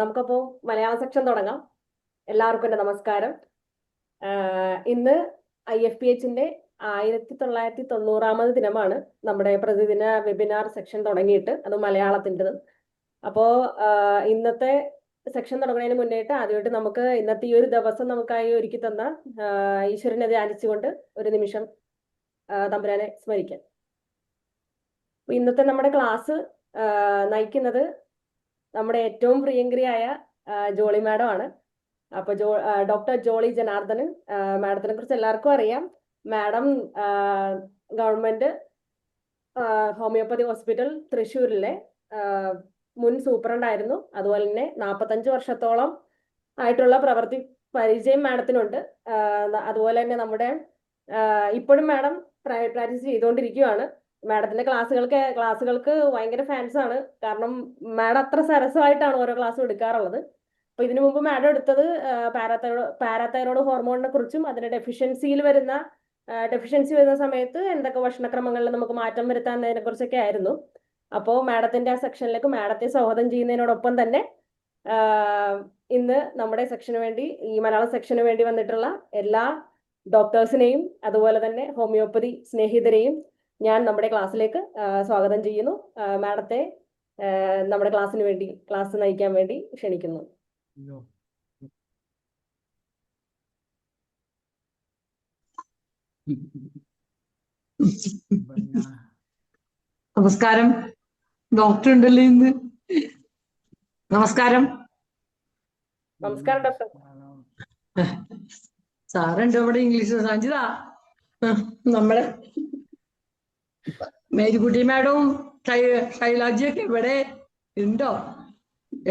നമുക്കപ്പോൾ മലയാള സെക്ഷൻ തുടങ്ങാം. എല്ലാവർക്കും എൻ്റെ നമസ്കാരം. ഇന്ന് IFPHന്റെ 1990 ദിനമാണ്. നമ്മുടെ പ്രതിദിന വെബിനാർ സെക്ഷൻ തുടങ്ങിയിട്ട്, അത് മലയാളത്തിൻ്റെത്. അപ്പോൾ ഇന്നത്തെ സെക്ഷൻ തുടങ്ങുന്നതിന് മുന്നേറ്റ് ആദ്യമായിട്ട് നമുക്ക് ഇന്നത്തെ ഈ ഒരു ദിവസം നമുക്കായി ഒരുക്കി തന്ന ഈശ്വരനെ ധ്യാനിച്ചുകൊണ്ട് ഒരു നിമിഷം തമ്പുരാനെ സ്മരിക്കാം. ഇന്നത്തെ നമ്മുടെ ക്ലാസ് നയിക്കുന്നത് നമ്മുടെ ഏറ്റവും പ്രിയങ്കരിയായ ജോളി മാഡം ആണ്. അപ്പൊ ഡോക്ടർ ജോളി ജനാർദ്ദനൻ മാഡത്തിനെ കുറിച്ച് എല്ലാവർക്കും അറിയാം. മാഡം ഗവൺമെന്റ് ഹോമിയോപ്പതി ഹോസ്പിറ്റൽ തൃശ്ശൂരിലെ മുൻ സൂപ്രണ്ട് ആയിരുന്നു. അതുപോലെ തന്നെ 45 വർഷത്തോളം ആയിട്ടുള്ള പ്രവൃത്തി പരിചയം മാഡത്തിനുണ്ട്. അതുപോലെ തന്നെ നമ്മുടെ ഇപ്പോഴും മാഡം പ്രൈവറ്റ് പ്രാക്ടീസ് ചെയ്തുകൊണ്ടിരിക്കുകയാണ്. മാഡത്തിന്റെ ക്ലാസ്സുകൾക്ക് ഭയങ്കര ഫാൻസ് ആണ്. കാരണം മാഡം അത്ര സരസമായിട്ടാണ് ഓരോ ക്ലാസ്സും എടുക്കാറുള്ളത്. അപ്പൊ ഇതിനു മുമ്പ് മാഡം എടുത്തത് പാരാതൈറോയ്ഡ് ഹോർമോണിനെ കുറിച്ചും അതിന്റെ ഡെഫിഷ്യൻസി വരുന്ന സമയത്ത് എന്തൊക്കെ ഭക്ഷണക്രമങ്ങളിൽ നമുക്ക് മാറ്റം വരുത്താന്നതിനെ കുറിച്ചൊക്കെ ആയിരുന്നു. അപ്പോൾ മാഡത്തിന്റെ ആ സെക്ഷനിലേക്ക് മാഡത്തെ സ്വാഗതം ചെയ്യുന്നതിനോടൊപ്പം തന്നെ ഇന്ന് നമ്മുടെ സെക്ഷന് വേണ്ടി, ഈ മലയാള സെക്ഷന് വേണ്ടി വന്നിട്ടുള്ള എല്ലാ ഡോക്ടേഴ്സിനെയും അതുപോലെ തന്നെ ഹോമിയോപ്പതി സ്നേഹിതരെയും ഞാൻ നമ്മുടെ ക്ലാസ്സിലേക്ക് സ്വാഗതം ചെയ്യുന്നു. മാഡത്തെ നമ്മുടെ ക്ലാസ് നയിക്കാൻ വേണ്ടി ക്ഷണിക്കുന്നു. നമസ്കാരം. ഡോക്ടർ ഉണ്ടല്ലോ ഇന്ന്. നമസ്കാരം. നമസ്കാരം ഡോക്ടർ. സാറുണ്ട് ഇവിടെ. ഇംഗ്ലീഷ് സഞ്ജിത, നമ്മളെ മേരിക്കുട്ടി മാഡവും ശൈലാജിയൊക്കെ ഇവിടെ ഉണ്ടോ?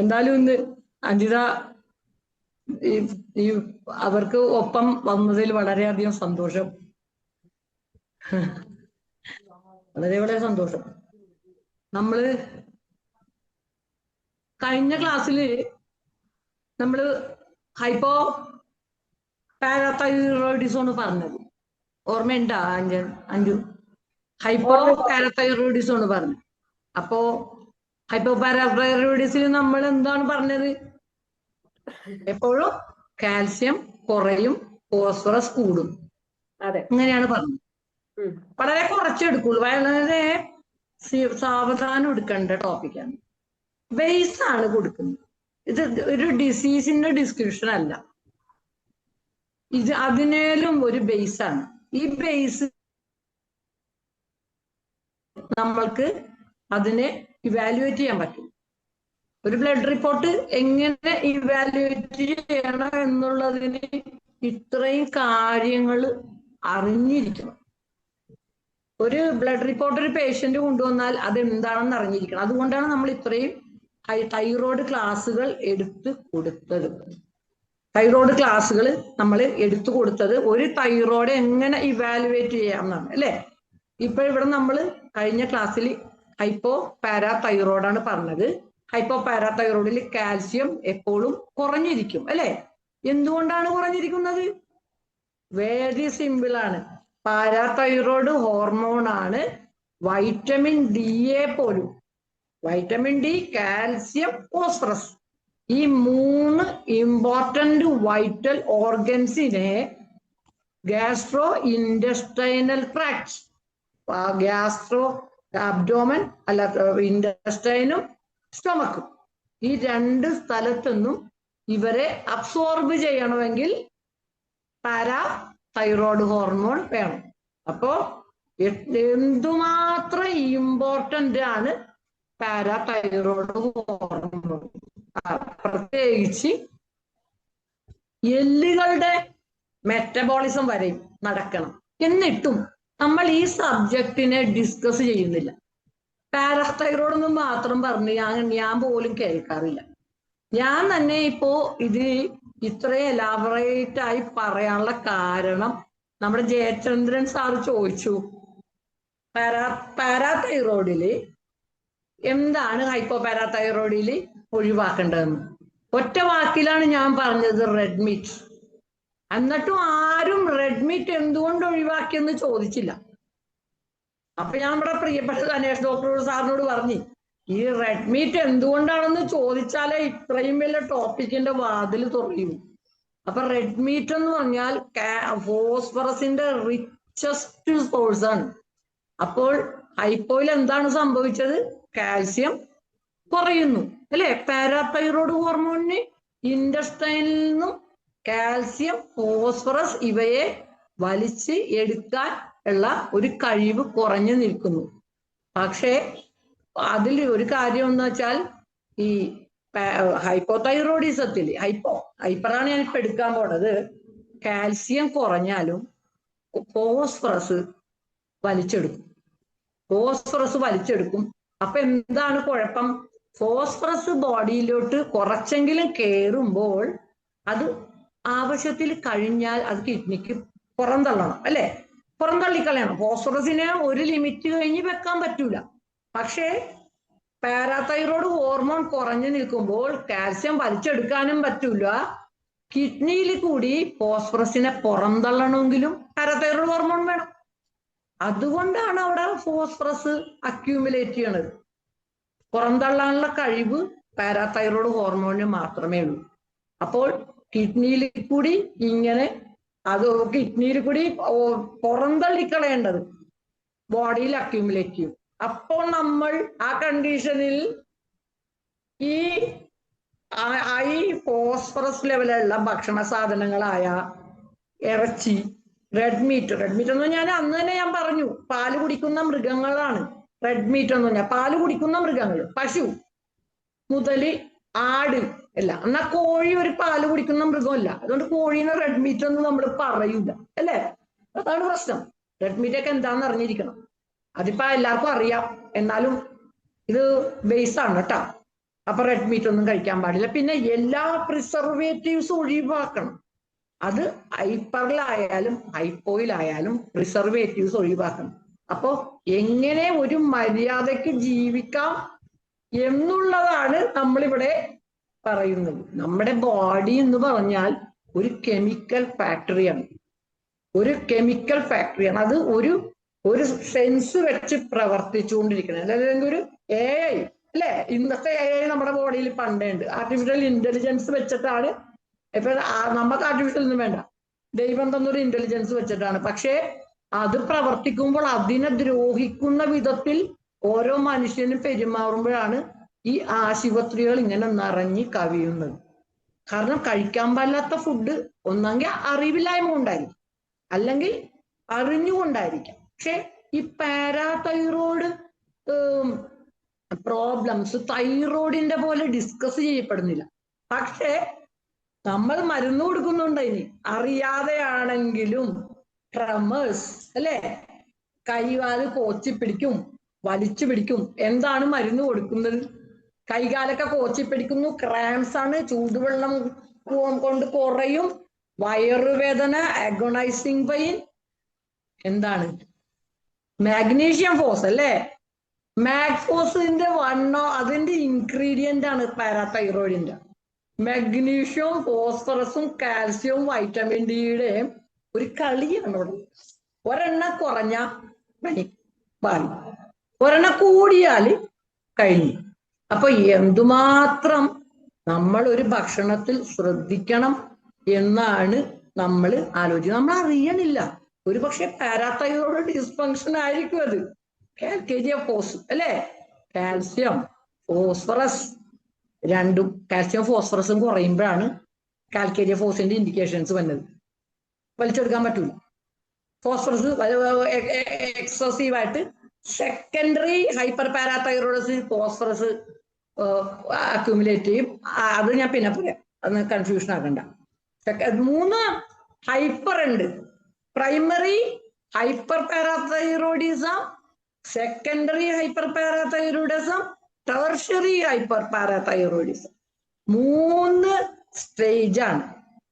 എന്തായാലും ഇന്ന് അഞ്ജിത ഈ അവർക്ക് ഒപ്പം വന്നതിൽ വളരെയധികം സന്തോഷം. വളരെ സന്തോഷം. നമ്മള് കഴിഞ്ഞ ക്ലാസ്സില് നമ്മള് ഹൈപ്പോ പാരാതൈറോയിഡിസമാണ് പറഞ്ഞത്. ഓർമ്മയുണ്ടാ അഞ്ജു? ഹൈപ്പോ പാരാതൈറോയിഡിസമാണ് പറഞ്ഞത്. അപ്പോ ഹൈപ്പോ പാരാതൈറോയിഡിസിൽ നമ്മൾ എന്താണ് പറഞ്ഞത്? എപ്പോഴും കാൽസ്യം കുറയും, ഫോസ്ഫറസ് കൂടും, അങ്ങനെയാണ് പറഞ്ഞത്. വളരെ കുറച്ചെടുക്കുള്ളൂ. വളരെ സാവധാനം എടുക്കേണ്ട ടോപ്പിക്കാണ്. ബേസ് ആണ് കൊടുക്കുന്നത്. ഇത് ഒരു ഡിസീസിന്റെ ഡിസ്ക്രിപ്ഷൻ അല്ല, ഇത് അതിനേലും ഒരു ബേസ് ആണ്. ഈ ബേസ് നമ്മൾക്ക് അതിനെ ഇവാലുവേറ്റ് ചെയ്യാൻ പറ്റും. ഒരു ബ്ലഡ് റിപ്പോർട്ട് എങ്ങനെ ഇവാലുവേറ്റ് ചെയ്യണം എന്നുള്ളതിന് ഇത്രയും കാര്യങ്ങൾ അറിഞ്ഞിരിക്കണം. ഒരു ബ്ലഡ് റിപ്പോർട്ട് ഒരു പേഷ്യന്റ് കൊണ്ടുവന്നാൽ അത് എന്താണെന്ന് അറിഞ്ഞിരിക്കണം. അതുകൊണ്ടാണ് നമ്മൾ ഇത്രയും തൈറോയ്ഡ് ക്ലാസ്സുകൾ എടുത്തു കൊടുത്തത്. ഒരു തൈറോയ്ഡ് എങ്ങനെ ഇവാലുവേറ്റ് ചെയ്യാമെന്നാണ് അല്ലേ? ഇപ്പൊ ഇവിടെ നമ്മൾ കഴിഞ്ഞ ക്ലാസ്സിൽ ഹൈപ്പോ പാരാതൈറോയ്ഡാണ് പറഞ്ഞത്. ഹൈപ്പോ പാരാതൈറോയ്ഡിൽ കാൽസ്യം എപ്പോഴും കുറഞ്ഞിരിക്കും അല്ലെ? എന്തുകൊണ്ടാണ് കുറഞ്ഞിരിക്കുന്നത്? വെരി സിമ്പിൾ ആണ്. പാരാതൈറോയ്ഡ് ഹോർമോൺ ആണ് വൈറ്റമിൻ ഡിയെ പോലും, വൈറ്റമിൻ ഡി, കാൽസ്യം, ഫോസ്ഫറസ്, ഈ 3 ഇമ്പോർട്ടന്റ് വൈറ്റൽ ഓർഗൻസിനെ gastro intestinal tract, gastro abdomen അല്ല, ഇൻഡസ്റ്റൈനും സ്റ്റൊമക്കും, ഈ 2 സ്ഥലത്തുനിന്നും ഇവരെ അബ്സോർബ് ചെയ്യണമെങ്കിൽ പാരാതൈറോയ്ഡ് ഹോർമോൺ വേണം. അപ്പോ എന്തുമാത്രം ഇമ്പോർട്ടന്റ് ആണ് പാരാതൈറോയ്ഡ് ഹോർമോൺ. പ്രത്യേകിച്ച് എല്ലുകളുടെ മെറ്റബോളിസം വരെയും നടക്കണം. എന്നിട്ടും നമ്മൾ ഈ സബ്ജക്റ്റിനെ ഡിസ്കസ് ചെയ്യുന്നില്ല. പാരാതൈറോയ്ഡ് എന്ന് മാത്രം പറഞ്ഞ് ഞാൻ പോലും കേൾക്കാറില്ല. ഞാൻ തന്നെ ഇപ്പോ ഇത് ഇത്രയും എലാബറേറ്റ് ആയി പറയാനുള്ള കാരണം നമ്മുടെ ജയചന്ദ്രൻ സാർ ചോദിച്ചു, പാരാതൈറോയ്ഡില് എന്താണ് ഹൈപ്പോ പാരാതൈറോയ്ഡില് ഒഴിവാക്കേണ്ടതെന്ന്. ഒറ്റ വാക്കിലാണ് ഞാൻ പറഞ്ഞത്, റെഡ് മീറ്റ്. എന്നിട്ടും ആരും റെഡ് മീറ്റ് എന്തുകൊണ്ട് ഒഴിവാക്കിയെന്ന് ചോദിച്ചില്ല. അപ്പൊ ഞാൻ നമ്മുടെ പ്രിയപ്പെട്ട ഗണേഷ് ഡോക്ടറോട് സാറിനോട് പറഞ്ഞു, ഈ റെഡ് മീറ്റ് എന്തുകൊണ്ടാണെന്ന് ചോദിച്ചാലേ ഇത്രയും വലിയ ടോപ്പിക്കിന്റെ വാതിൽ തുറയൂ. അപ്പൊ റെഡ് മീറ്റ് എന്ന് പറഞ്ഞാൽ ഫോസ്ഫറസിന്റെ റിച്ചസ്റ്റ് സോഴ്സ് ആണ്. അപ്പോൾ ഹൈപ്പോയിൽ എന്താണ് സംഭവിച്ചത്? കാൽസ്യം കുറയുന്നു അല്ലെ? പാരാതൈറോയ്ഡ് ഹോർമോണിന് ഇൻഡസ്റ്റൈനിൽ നിന്നും കാൽസ്യം, ഫോസ്ഫറസ് ഇവയെ വലിച്ച് എടുക്കാൻ ഉള്ള ഒരു കഴിവ് കുറഞ്ഞു നിൽക്കുന്നു. പക്ഷേ അതിൽ ഒരു കാര്യം എന്ന് വെച്ചാൽ ഈ ഹൈപ്പോതൈറോയിഡിസത്തിൽ ഹൈപ്പറാണ് ഞാനിപ്പോ എടുക്കാൻ പോണത്. കാൽസ്യം കുറഞ്ഞാലും ഫോസ്ഫറസ് വലിച്ചെടുക്കും. അപ്പൊ എന്താണ് കുഴപ്പം? ഫോസ്ഫറസ് ബോഡിയിലോട്ട് കുറച്ചെങ്കിലും കയറുമ്പോൾ അത് ആവശ്യത്തിൽ കഴിഞ്ഞാൽ അത് കിഡ്നിക്ക് പുറന്തള്ളണം അല്ലെ? പുറന്തള്ളിക്കളയണം. ഫോസ്ഫറസിനെ ഒരു ലിമിറ്റ് കഴിഞ്ഞ് വെക്കാൻ പറ്റൂല. പക്ഷേ പാരാതൈറോയ്ഡ് ഹോർമോൺ കുറഞ്ഞു നിൽക്കുമ്പോൾ കാൽസ്യം വലിച്ചെടുക്കാനും പറ്റൂല. കിഡ്നിയിൽ കൂടി ഫോസ്ഫറസിനെ പുറന്തള്ളണമെങ്കിലും പാരാതൈറോയ്ഡ് ഹോർമോൺ വേണം. അതുകൊണ്ടാണ് അവിടെ ഫോസ്ഫറസ് അക്യൂമുലേറ്റ് ചെയ്യണത്. പുറന്തള്ളാനുള്ള കഴിവ് പാരാതൈറോയ്ഡ് ഹോർമോണിന് മാത്രമേ ഉള്ളൂ. അപ്പോൾ കിഡ്നിയിൽ കൂടി പുറന്തള്ളിക്കളയേണ്ടത് ബോഡിയിൽ അക്യൂമുലേറ്റ് ചെയ്യും. അപ്പോൾ നമ്മൾ ആ കണ്ടീഷനിൽ ഈ ഹൈ ഫോസ്ഫറസ് ലെവലുള്ള ഭക്ഷണ സാധനങ്ങളായ ഇറച്ചി, റെഡ് മീറ്റ് എന്ന് ഞാൻ അന്ന് തന്നെ ഞാൻ പറഞ്ഞു, പാല് കുടിക്കുന്ന മൃഗങ്ങളാണ് റെഡ് മീറ്റ് എന്ന് പറഞ്ഞാൽ. പാല് കുടിക്കുന്ന മൃഗങ്ങൾ, പശു മുതല് ആട് അല്ല. എന്നാ കോഴി ഒരു പാല് കുടിക്കുന്ന മൃഗമല്ല. അതുകൊണ്ട് കോഴീനെ റെഡ് മീറ്റ് എന്ന് നമ്മൾ പറയൂല അല്ലേ? അതാണ് പ്രശ്നം. റെഡ് മീറ്റ് ഒക്കെ എന്താന്ന് അറിഞ്ഞിരിക്കണം. അതിപ്പോ എല്ലാവർക്കും അറിയാം, എന്നാലും ഇത് ബേസ് ആണ് കേട്ടോ. അപ്പൊ റെഡ് മീറ്റ് ഒന്നും കഴിക്കാൻ പാടില്ല. പിന്നെ എല്ലാ പ്രിസർവേറ്റീവ്സും ഒഴിവാക്കണം. അത് ഹൈപ്പറിലായാലും ഹൈപ്പോയിലായാലും പ്രിസർവേറ്റീവ്സ് ഒഴിവാക്കണം. അപ്പോ എങ്ങനെ ഒരു മര്യാദയ്ക്ക് ജീവിക്കാം എന്നുള്ളതാണ് നമ്മളിവിടെ പറയുന്നത്. നമ്മുടെ ബോഡി എന്ന് പറഞ്ഞാൽ ഒരു കെമിക്കൽ ഫാക്ടറിയാണ്. അത് ഒരു സെൻസ് വെച്ച് പ്രവർത്തിച്ചുകൊണ്ടിരിക്കണം. അല്ലെങ്കിൽ ഒരു AI അല്ലെ? ഇന്നത്തെ AI നമ്മുടെ ബോഡിയിൽ പണ്ടേ ഉണ്ട്. ആർട്ടിഫിഷ്യൽ ഇന്റലിജൻസ് വെച്ചിട്ടാണ്. ഇപ്പൊ നമുക്ക് ആർട്ടിഫിഷ്യൽ ഒന്നും വേണ്ട, ദൈവം തന്നൊരു ഇന്റലിജൻസ് വെച്ചിട്ടാണ്. പക്ഷേ അത് പ്രവർത്തിക്കുമ്പോൾ അതിനെ ദ്രോഹിക്കുന്ന വിധത്തിൽ ഓരോ മനുഷ്യനും പെരുമാറുമ്പോഴാണ് ഈ ആശുപത്രികൾ ഇങ്ങനെ നിറഞ്ഞു കവിയുന്നത്. കാരണം കഴിക്കാൻ പാടില്ലാത്ത ഫുഡ് ഒന്നെങ്കിൽ അറിവില്ലായ്മ കൊണ്ടായിരിക്കും, അല്ലെങ്കിൽ അറിഞ്ഞുകൊണ്ടായിരിക്കാം. പക്ഷെ ഈ പാരാതൈറോയ്ഡ് പ്രോബ്ലംസ് തൈറോയിഡിന്റെ പോലെ ഡിസ്കസ് ചെയ്യപ്പെടുന്നില്ല. പക്ഷേ നമ്മൾ മരുന്ന് കൊടുക്കുന്നുണ്ട് ഇനി അറിയാതെയാണെങ്കിലും. ട്രമേഴ്സ് അല്ലെ? കൈകാല് കോച്ചി പിടിക്കും, വലിച്ചു പിടിക്കും. എന്താണ് മരുന്ന് കൊടുക്കുന്നത്? കൈകാലൊക്കെ കോച്ചി പിടിക്കുന്നു. ക്രാംസ് ആണ്. ചൂടുവെള്ളം കൊണ്ട് കുറയും. വയറുവേദന, അഗോണൈസിങ് പെയിൻ. എന്താണ്? മാഗ്നീഷ്യം ഫോസ് അല്ലേ? മാഗ്ഫോസിന്റെ അതിന്റെ ഇൻഗ്രീഡിയന്റ് ആണ് പാരാതൈറോയിഡിന്റെ. മഗ്നീഷ്യവും ഫോസ്ഫറസും കാൽസ്യവും വൈറ്റമിൻ ഡിയുടെയും ഒരു കളിയാണ് ഇവിടെ. ഒരെണ്ണം കുറഞ്ഞ പാലി, ഒരെണ്ണം കൂടിയാല് കഴിഞ്ഞു. അപ്പൊ എന്തുമാത്രം നമ്മൾ ഒരു ഭക്ഷണത്തിൽ ശ്രദ്ധിക്കണം എന്നാണ് നമ്മൾ ആലോചിക്കുന്നത്. നമ്മൾ അറിയണില്ല. ഒരു പക്ഷെ പാരാതൈറോയ്ഡ് ഡിസ്ഫങ്ഷൻ ആയിരിക്കും അത്. കാൽക്കേരിയ ഫോസ് അല്ലെ? കാൽസ്യം, ഫോസ്ഫറസ് രണ്ടും, കാൽസ്യം ഫോസ്ഫറസും കുറയുമ്പോഴാണ് കാൽക്കേരിയ ഫോസിന്റെ ഇൻഡിക്കേഷൻസ് വന്നത്. വലിച്ചെടുക്കാൻ പറ്റൂല. ഫോസ്ഫറസ് എക്സസീവായിട്ട് secondary hyper parathyroids phosphorus accumulate ചെയ്യും. അത് ഞാൻ പിന്നെ പറയാം, അന്ന് കൺഫ്യൂഷൻ ആക്കണ്ട. 3 ഹൈപ്പർ ഉണ്ട്. Primary hyper parathyroidism, secondary hyper parathyroidism, tertiary hyper parathyroidism. 3 stage ആണ്.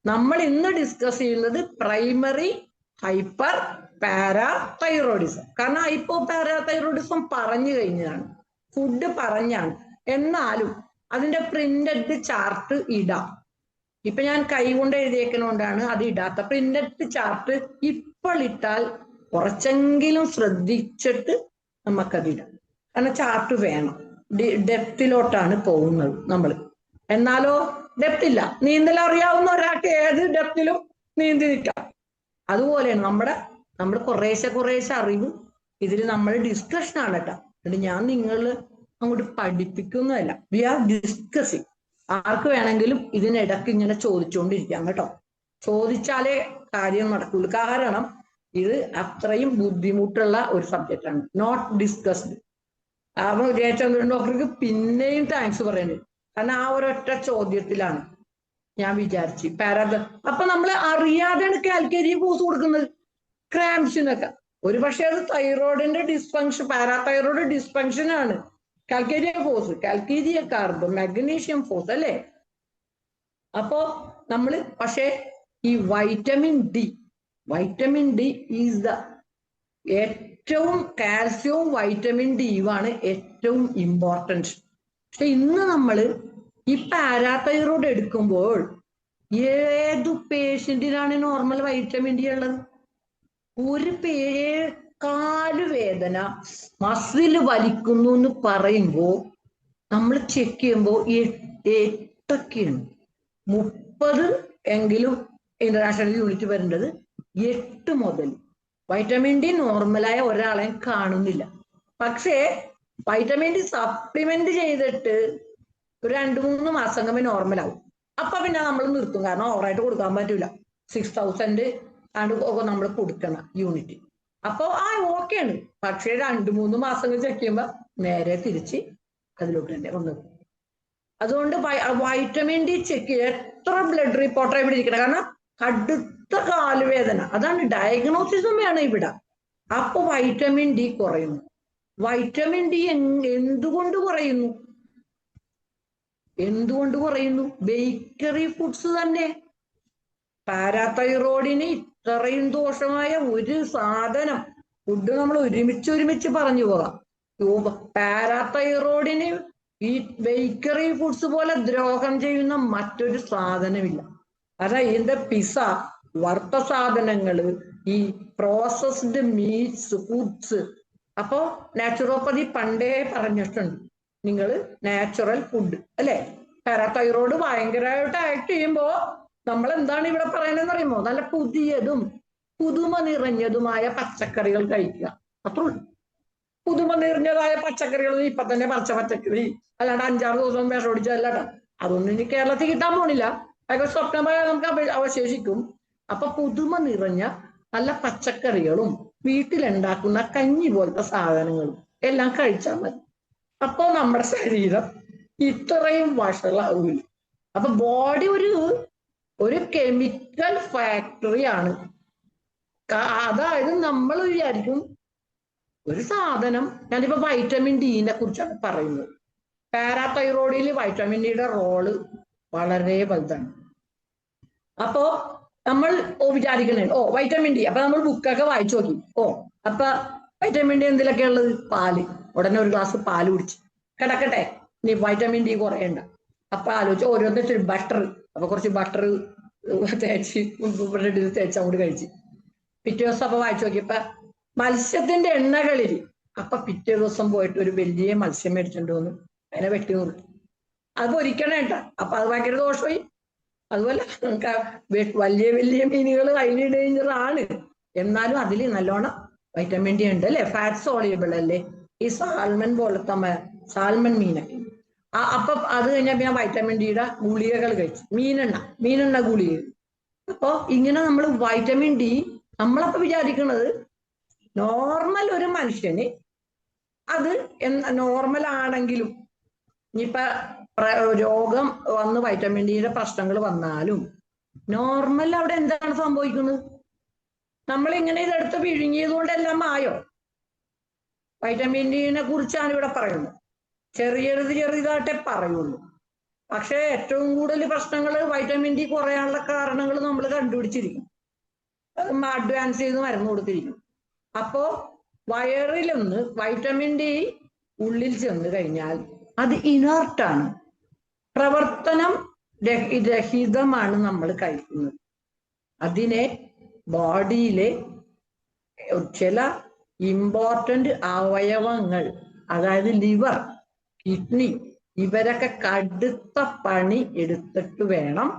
നമ്മൾ ഇന്ന് ഡിസ്കസ് ചെയ്യുന്നത് പ്രൈമറി ഹൈപ്പർ പാരാതൈറോയിഡിസം. കാരണം ഹൈപ്പോ പാരാതൈറോയിഡിസം പറഞ്ഞു കഴിഞ്ഞതാണ്, ഫുഡ് പറഞ്ഞാണ്. എന്നാലും അതിന്റെ പ്രിന്റഡ് ചാർട്ട് ഇടാം. ഇപ്പൊ ഞാൻ കൈകൊണ്ട് എഴുതിയേക്കുന്നതുകൊണ്ടാണ് അത് ഇടാത്ത. പ്രിന്റഡ് ചാർട്ട് ഇപ്പോൾ ഇട്ടാൽ കുറച്ചെങ്കിലും ശ്രദ്ധിച്ചിട്ട് നമുക്കത് ഇടാം. കാരണം ചാർട്ട് വേണം. ഡെപ്തിലോട്ടാണ് പോകുന്നത് നമ്മൾ. എന്നാലോ ഡെപ്ത് ഇല്ല. നീന്തൽ അറിയാവുന്ന ഒരാൾക്ക് ഏത് ഡെപ്തിലും നീന്തി നിൽക്കാം. അതുപോലെയാണ് നമ്മൾ കുറേശ്ശെ അറിവ് ഇതിൽ നമ്മൾ ഡിസ്കഷൻ ആണ് കേട്ടോ. എന്നിട്ട് ഞാൻ നിങ്ങൾ അങ്ങോട്ട് പഠിപ്പിക്കുന്നതല്ല, വി ആർ ഡിസ്കസിങ്. ആർക്ക് വേണമെങ്കിലും ഇതിനിടക്ക് ഇങ്ങനെ ചോദിച്ചുകൊണ്ടിരിക്കാം കേട്ടോ. ചോദിച്ചാലേ കാര്യം നടക്കുള്ളൂ. കാരണം ഇത് അത്രയും ബുദ്ധിമുട്ടുള്ള ഒരു സബ്ജക്റ്റ് ആണ്. Not discussed. അപ്പൊ ജയചന്ദ്രൻ ഡോക്ടർക്ക് പിന്നെയും താങ്ക്സ് പറയുന്നത്. കാരണം ആ ഒരൊറ്റ ചോദ്യത്തിലാണ് ഞാൻ വിചാരിച്ചു അപ്പൊ നമ്മൾ അറിയാതെയാണ് കാൽക്കേരിയ ഫോഴ്സ് കൊടുക്കുന്നത് ക്രാംസിനൊക്കെ. ഒരു പക്ഷെ അത് തൈറോയിഡിന്റെ ഡിസ്ഫങ്ഷൻ, പാരാതൈറോയിഡ് ഡിസ്ഫങ്ഷൻ ആണ് calcarea force, calcarea carbon magnesium force അല്ലേ. അപ്പോ നമ്മള് പക്ഷേ ഈ വൈറ്റമിൻ ഡി ഈസ് ദ ഏറ്റവും, കാൽസ്യവും വൈറ്റമിൻ ഡിയുമാണ് ഏറ്റവും ഇമ്പോർട്ടൻറ്റ്. പക്ഷെ ഇന്ന് നമ്മൾ ഈ പാരാതൈറോയ്ഡ് എടുക്കുമ്പോൾ ഏതു പേഷ്യന്റിനാണ് നോർമൽ വൈറ്റമിൻ ഡി ഉള്ളത്? ഒരു കാലുവേദന, മസിൽ വലിക്കുന്നു എന്ന് പറയുമ്പോൾ നമ്മൾ ചെക്ക് ചെയ്യുമ്പോൾ 8 30 എങ്കിലും ഇന്റർനാഷണൽ യൂണിറ്റ് വരേണ്ടത് 8 മുതൽ. വൈറ്റമിൻ ഡി നോർമലായ ഒരാളെയും കാണുന്നില്ല. പക്ഷേ വൈറ്റമിൻ ഡി സപ്ലിമെന്റ് ചെയ്തിട്ട് ഒരു 2-3 മാസം കഴിയുമ്പോൾ നോർമലാവും. അപ്പൊ പിന്നെ നമ്മൾ നിർത്തും. കാരണം ഓവറായിട്ട് കൊടുക്കാൻ പറ്റൂല. 6000 നമ്മൾ കൊടുക്കണം യൂണിറ്റ്. അപ്പൊ ഓക്കെയാണ്. പക്ഷേ 2-3 മാസങ്ങൾ ചെക്ക് ചെയ്യുമ്പോൾ നേരെ തിരിച്ച് അതിലോട്ട് തന്നെ കൊണ്ടുപോകും. അതുകൊണ്ട് വൈറ്റമിൻ ഡി ചെക്ക് ചെയ്യുക. എത്ര ബ്ലഡ് റിപ്പോർട്ടായി ഇവിടെ ഇരിക്കണം. കാരണം കടുത്ത കാലുവേദന, അതാണ് ഡയഗ്നോസിസുമാണ് ഇവിടെ. അപ്പൊ വൈറ്റമിൻ ഡി കുറയുന്നു. വൈറ്റമിൻ ഡി എന്തുകൊണ്ട് കുറയുന്നു? ബേക്കറി ഫുഡ്സ് തന്നെ. പാരാതൈറോയിഡിന് ഇത്രയും ദോഷമായ ഒരു സാധനം ഫുഡ് നമ്മൾ ഒരുമിച്ച് പറഞ്ഞു പോകാം. പാരാതൈറോയിഡിന് ഈ ബേക്കറി ഫുഡ്സ് പോലെ ദ്രോഹം ചെയ്യുന്ന മറ്റൊരു സാധനമില്ല. അതായത് ഇതിന്റെ പിസ, വറുത്ത സാധനങ്ങള്, ഈ പ്രോസസ്ഡ് മീറ്റ്സ്, ഫുഡ്സ്. അപ്പോ നാച്ചുറോപ്പതി പണ്ടേ പറഞ്ഞിട്ടുണ്ട്, നിങ്ങൾ നാച്ചുറൽ ഫുഡ് അല്ലെ. പാരാതൈറോയ്ഡ് ഭയങ്കരമായിട്ട് ആക്ട് ചെയ്യുമ്പോ നമ്മൾ എന്താണ് ഇവിടെ പറയുന്നതെന്ന് അറിയുമോ? നല്ല പുതിയതും പുതുമ നിറഞ്ഞതുമായ പച്ചക്കറികൾ കഴിക്കുക. അത്രേ ഉള്ളൂ. പുതുമ നിറഞ്ഞതായ പച്ചക്കറികൾ ഇപ്പൊ തന്നെ പറിച്ച പച്ചക്കറി, അല്ലാണ്ട് 5-6 ദിവസം വിഷം ഓടിച്ചതല്ലാട്ടോ. അതൊന്നും ഇനി കേരളത്തിൽ കിട്ടാൻ പോണില്ല. അതൊക്കെ സ്വപ്നമായ നമുക്ക് അവശേഷിക്കും. അപ്പൊ പുതുമ നിറഞ്ഞ നല്ല പച്ചക്കറികളും വീട്ടിലുണ്ടാക്കുന്ന കഞ്ഞി പോലത്തെ സാധനങ്ങളും എല്ലാം കഴിച്ചാൽ മതി. അപ്പൊ നമ്മുടെ ശരീരം ഇത്രയും വഷളാവില്ല. അപ്പൊ ബോഡി ഒരു കെമിക്കൽ ഫാക്ടറിയാണ്. അതായത് നമ്മൾ വിചാരിക്കും ഒരു സാധനം, ഞാനിപ്പോ വൈറ്റമിൻ ഡിനെ കുറിച്ചാണ് പറയുന്നത്. പാരാതൈറോയിഡിൽ വൈറ്റമിൻ ഡിയുടെ റോള് വളരെ വലുതാണ്. അപ്പോ നമ്മൾ വിചാരിക്കണേ വൈറ്റമിൻ ഡി. അപ്പൊ നമ്മൾ ബുക്കൊക്കെ വായിച്ചു നോക്കി. അപ്പൊ വൈറ്റമിൻ ഡി എന്തിലൊക്കെ ഉള്ളത്? പാല്. ഉടനെ ഒരു ഗ്ലാസ് പാല് കുടിച്ച് കിടക്കട്ടെ, ഇനി വൈറ്റമിൻ ഡി കുറയണ്ട. അപ്പൊ ആലോചിച്ച് ഓരോരുത്തർ ബട്ടർ. അപ്പൊ കുറച്ച് ബട്ടർ തേച്ച് തേച്ച് അങ്ങോട്ട് കഴിച്ച്. പിറ്റേ ദിവസം അപ്പൊ വായിച്ചു നോക്കിയപ്പോ മത്സ്യത്തിന്റെ എണ്ണകളിൽ. അപ്പൊ പിറ്റേ ദിവസം പോയിട്ട് ഒരു വലിയ മത്സ്യം മേടിച്ചോണ്ട് വന്നു, അതിനെ വെട്ടി നിർത്തി. അത് പൊരിക്കണേട്ട. അപ്പൊ അത് ഭയങ്കര ദോഷമായി. അതുപോലെ വലിയ മീനുകൾ ഹൈലി ഡേഞ്ചർ ആണ്. എന്നാലും അതിൽ നല്ലോണം വൈറ്റമിൻ ഡി ഉണ്ട് അല്ലെ. ഫാറ്റ് സോളിയബിൾ അല്ലേ ഈ സാൽമൺ പോലത്തെ സാൽമൺ മീനൊക്കെ. അപ്പൊ അത് കഴിഞ്ഞാൽ ഞാൻ വൈറ്റമിൻ ഡിയുടെ ഗുളികകൾ കഴിച്ചു. മീനെണ്ണ ഗുളിക. അപ്പൊ ഇങ്ങനെ നമ്മൾ വൈറ്റമിൻ ഡി, നമ്മളപ്പോ വിചാരിക്കുന്നത് നോർമൽ ഒരു മനുഷ്യന് അത് നോർമൽ ആണെങ്കിലും ഇനിയിപ്പൊ രോഗം വന്ന് വൈറ്റമിൻ ഡിയുടെ പ്രശ്നങ്ങൾ വന്നാലും നോർമൽ അവിടെ എന്താണ് സംഭവിക്കുന്നത്? നമ്മൾ ഇങ്ങനെ ഇതെടുത്ത് വിഴുങ്ങിയത് കൊണ്ടെല്ലാം ആയോ? വൈറ്റമിൻ ഡിനെ കുറിച്ചാണ് ഇവിടെ പറയുന്നത്. ചെറിയതായിട്ടേ പറയുള്ളൂ. പക്ഷെ ഏറ്റവും കൂടുതൽ പ്രശ്നങ്ങൾ വൈറ്റമിൻ ഡി കുറയാനുള്ള കാരണങ്ങൾ നമ്മൾ കണ്ടുപിടിച്ചിരിക്കും. അഡ്വാൻസ് ചെയ്ത് മരുന്ന് കൊടുത്തിരിക്കും. അപ്പോ വയറിലൊന്ന് വൈറ്റമിൻ ഡി ഉള്ളിൽ ചെന്ന് കഴിഞ്ഞാൽ അത് ഇനർട്ടാണ്, പ്രവർത്തനം രഹിതമാണ് നമ്മൾ കഴിക്കുന്നത്. അതിനെ ബോഡിയിലെ ചില ഇമ്പോർട്ടന്റ് അവയവങ്ങൾ, അതായത് ലിവർ, കിഡ്നി, ഇവരൊക്കെ കടുത്ത പണി എടുത്തിട്ട് വേണം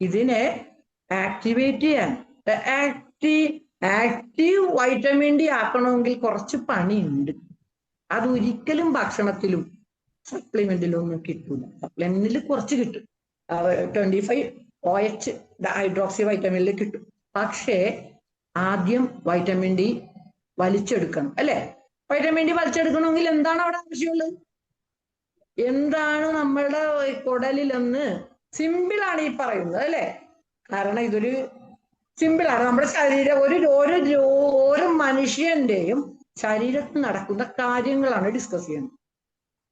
ഇതിനെ ആക്ടിവേറ്റ് ചെയ്യാൻ. ആക്റ്റീവ് വൈറ്റമിൻ ഡി ആക്കണമെങ്കിൽ കുറച്ച് പണിയുണ്ട്. അതൊരിക്കലും ഭക്ഷണത്തിലും സപ്ലിമെന്റിലും ഒന്നും കിട്ടൂല. സപ്ലിമെന്റിൽ കുറച്ച് കിട്ടും, 25 OH ഹൈഡ്രോക്സി വൈറ്റമിനിൽ കിട്ടും. പക്ഷേ ആദ്യം വൈറ്റമിൻ ഡി വലിച്ചെടുക്കണം, അല്ലെ? വൈറ്റമിൻ ഡി വലിച്ചെടുക്കണമെങ്കിൽ എന്താണ് അവിടെ ആവശ്യമുള്ളത്? എന്താണ് നമ്മളുടെ കുടലിലെന്ന് സിമ്പിളാണ് ഈ പറയുന്നത്, അല്ലെ? കാരണം ഇതൊരു സിമ്പിളാണ്. നമ്മുടെ ശരീരം ഓരോ മനുഷ്യന്റെയും ശരീരത്തിൽ നടക്കുന്ന കാര്യങ്ങളാണ് ഡിസ്കസ് ചെയ്യുന്നത്.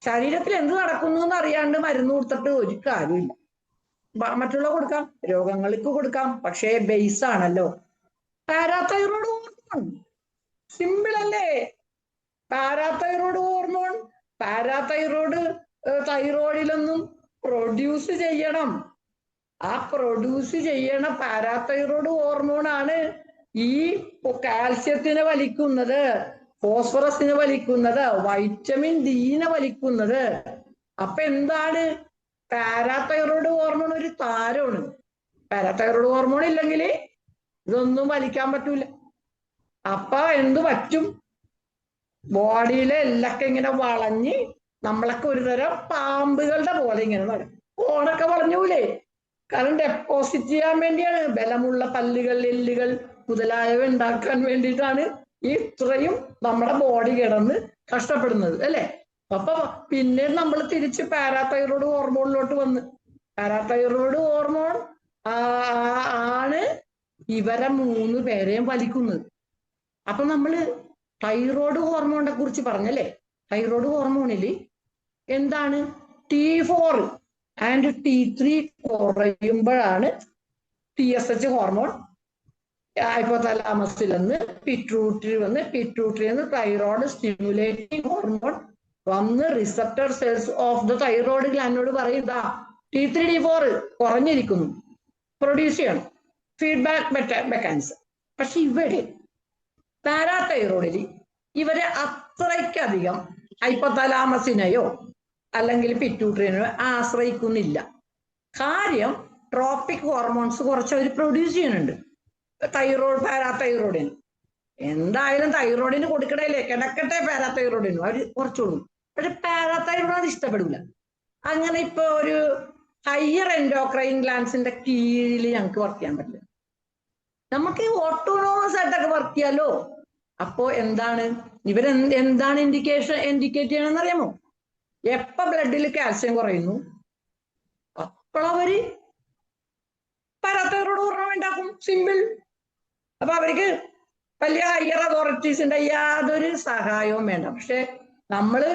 ശരീരത്തിൽ എന്ത് നടക്കുന്നു എന്ന് അറിയാണ്ട് മരുന്ന് കൊടുത്തിട്ട് ഒരു കാര്യമില്ല. മറ്റുള്ള കൊടുക്കാം, രോഗങ്ങൾക്ക് കൊടുക്കാം, പക്ഷേ ബേസ് ആണല്ലോ പാരാതൈറോയ്ഡ് ഹോർമോൺ. സിമ്പിൾ അല്ലേ? പാരാതൈറോയ്ഡ് ഹോർമോൺ, പാരാതൈറോയ്ഡ് തൈറോയിഡിലൊന്നും പ്രൊഡ്യൂസ് ചെയ്യണം. ആ പ്രൊഡ്യൂസ് ചെയ്യണ പാരാതൈറോയ്ഡ് ഹോർമോൺ ആണ് ഈ കാൽസ്യത്തിനെ വലിക്കുന്നത്, ഫോസ്ഫറസിനെ വലിക്കുന്നത്, വൈറ്റമിൻ ഡിനെ വലിക്കുന്നത്. അപ്പൊ എന്താണ്? പാരാതൈറോയ്ഡ് ഹോർമോൺ ഒരു താരമാണ്. പാരാതൈറോയ്ഡ് ഹോർമോൺ ഇല്ലെങ്കിൽ ഇതൊന്നും വലിക്കാൻ പറ്റൂല. അപ്പൊ എന്ത് പറ്റും? ബോഡിയിലെ എല്ലൊക്കെ ഇങ്ങനെ വളഞ്ഞ് നമ്മളൊക്കെ ഒരു തരം പാമ്പുകളുടെ പോലെ ഇങ്ങനെ നടക്കും. ഓണൊക്കെ വളഞ്ഞൂലേ? കാരണം ഡെപ്പോസിറ്റ് ചെയ്യാൻ വേണ്ടിയാണ്. ബലമുള്ള പല്ലുകൾ, എല്ലുകൾ മുതലായവ ഉണ്ടാക്കാൻ വേണ്ടിയിട്ടാണ് ഈ ഇത്രയും നമ്മുടെ ബോഡി കിടന്ന് കഷ്ടപ്പെടുന്നത്, അല്ലെ? അപ്പൊ പിന്നെ നമ്മൾ തിരിച്ച് പാരാതൈറോയ്ഡ് ഹോർമോണിലോട്ട് വന്ന്, പാരാതൈറോയ്ഡ് ഹോർമോൺ ആണ് ഇവരെ 3 പേരെയും വലിക്കുന്നത്. അപ്പൊ നമ്മള് തൈറോയ്ഡ് ഹോർമോണിനെ കുറിച്ച് പറഞ്ഞല്ലേ? തൈറോയ്ഡ് ഹോർമോണിൽ എന്താണ്? T4 ആൻഡ് T3 കുറയുമ്പോഴാണ് TSH ഹോർമോൺ ഹൈപ്പോതലാമസിൽ നിന്ന് പിറ്റ്യൂട്ടറി വന്ന്, പിറ്റ്യൂട്ടറിയിൽ നിന്ന് തൈറോയ്ഡ് സ്റ്റിമുലേറ്റിംഗ് ഹോർമോൺ വന്ന് receptor cells of the thyroid ഗ്ലാൻഡിനോട് പറയുക T3 T4 കുറഞ്ഞിരിക്കുന്നു, പ്രൊഡ്യൂസ് ചെയ്യണം. Feedback mechanism. പക്ഷെ ഇവിടെ പാരാതൈറോയ്ഡിൽ ഇവരെ അത്രയ്ക്കധികം ഹൈപ്പോതലാമസിനെയോ അല്ലെങ്കിൽ പിറ്റ്യൂട്ടറിനെയോ ആശ്രയിക്കുന്നില്ല. കാര്യം ട്രോപ്പിക് ഹോർമോൺസ് കുറച്ച് അവർ പ്രൊഡ്യൂസ് ചെയ്യുന്നുണ്ട് തൈറോയ്ഡ്, പാരാതൈറോയ്ഡിന്. എന്തായാലും തൈറോയ്ഡിന് കൊടുക്കണേലേ, കിടക്കട്ടെ പാരാതൈറോയ്ഡിനും അവർ കുറച്ചുള്ളൂ. പക്ഷെ പാരാതൈറോയ്ഡ് അത് ഇഷ്ടപ്പെടില്ല. അങ്ങനെ ഇപ്പൊ ഒരു ഹയർ എൻഡോക്രൈൻ ഗ്ലാൻസിന്റെ കീഴിൽ ഞങ്ങൾക്ക് വർക്ക് ചെയ്യാൻ പറ്റില്ല. നമുക്ക് ഓട്ടോണോമസ് ആയിട്ടൊക്കെ വർക്ക് ചെയ്യാലോ. അപ്പോ എന്താണ് എന്താണ് ഇൻഡിക്കേറ്റ് ചെയ്യണമെന്ന് അറിയാമോ? എപ്പോ ബ്ലഡിൽ കാൽസ്യം കുറയുന്നു അപ്പോഴവര് പാരാതൈറോയ്ഡ് ഹോർമോൺ ഉണ്ടാക്കും. സിമ്പിൾ. അപ്പൊ അവർക്ക് വലിയ ഹയർ അതോറിറ്റീസിന്റെ യാതൊരു സഹായവും വേണ്ട. പക്ഷെ നമ്മള്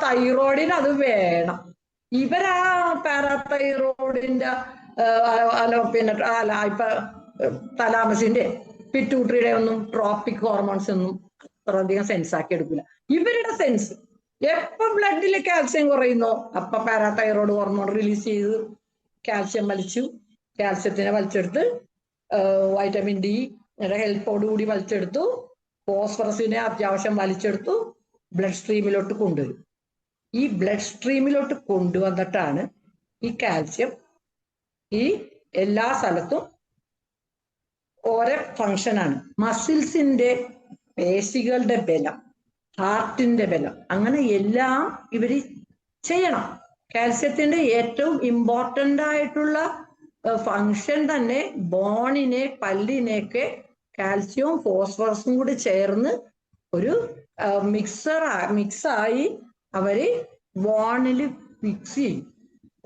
തൈറോയിഡിന് അത് വേണം. ഇവരാ പാരാതൈറോയിഡിന്റെ പിന്നെ ഇപ്പൊ തലാമസിന്റെ പിറ്റ്യൂട്ടറിയുടെ ഒന്നും ട്രോപ്പിക് ഹോർമോൺസ് ഒന്നും അത്രയധികം സെൻസ് ആക്കി എടുക്കില്ല. ഇവരുടെ സെൻസ് എപ്പോ ബ്ലഡിൽ കാൽസ്യം കുറയുന്നോ അപ്പൊ പാരാതൈറോയ്ഡ് ഹോർമോൺ റിലീസ് ചെയ്ത് കാൽസ്യം കാൽസ്യത്തിനെ വലിച്ചെടുത്ത് വൈറ്റമിൻ ഡി ഹെൽപ്പോടുകൂടി വലിച്ചെടുത്തു, ഫോസ്ഫറസിനെ അത്യാവശ്യം വലിച്ചെടുത്തു ബ്ലഡ് സ്ട്രീമിലോട്ട് കൊണ്ടുവരും. ഈ ബ്ലഡ് സ്ട്രീമിലോട്ട് കൊണ്ടുവന്നിട്ടാണ് ഈ കാൽസ്യം ഈ എല്ലാ സ്ഥലത്തും ഓരോ ഫങ്ഷനാണ്. മസിൽസിന്റെ, പേശികളുടെ ബലം, ഹാർട്ടിന്റെ ബലം, അങ്ങനെ എല്ലാം ഇവര് ചെയ്യണം. കാൽസ്യത്തിന്റെ ഏറ്റവും ഇമ്പോർട്ടൻ്റ് ആയിട്ടുള്ള ഫങ്ഷൻ തന്നെ ബോണിനെ, പല്ലിനെയൊക്കെ കാൽസ്യവും ഫോസ്ഫറസും കൂടി ചേർന്ന് ഒരു മിക്സായി അവര് ബോണിൽ ഫിക്സ് ചെയ്യും.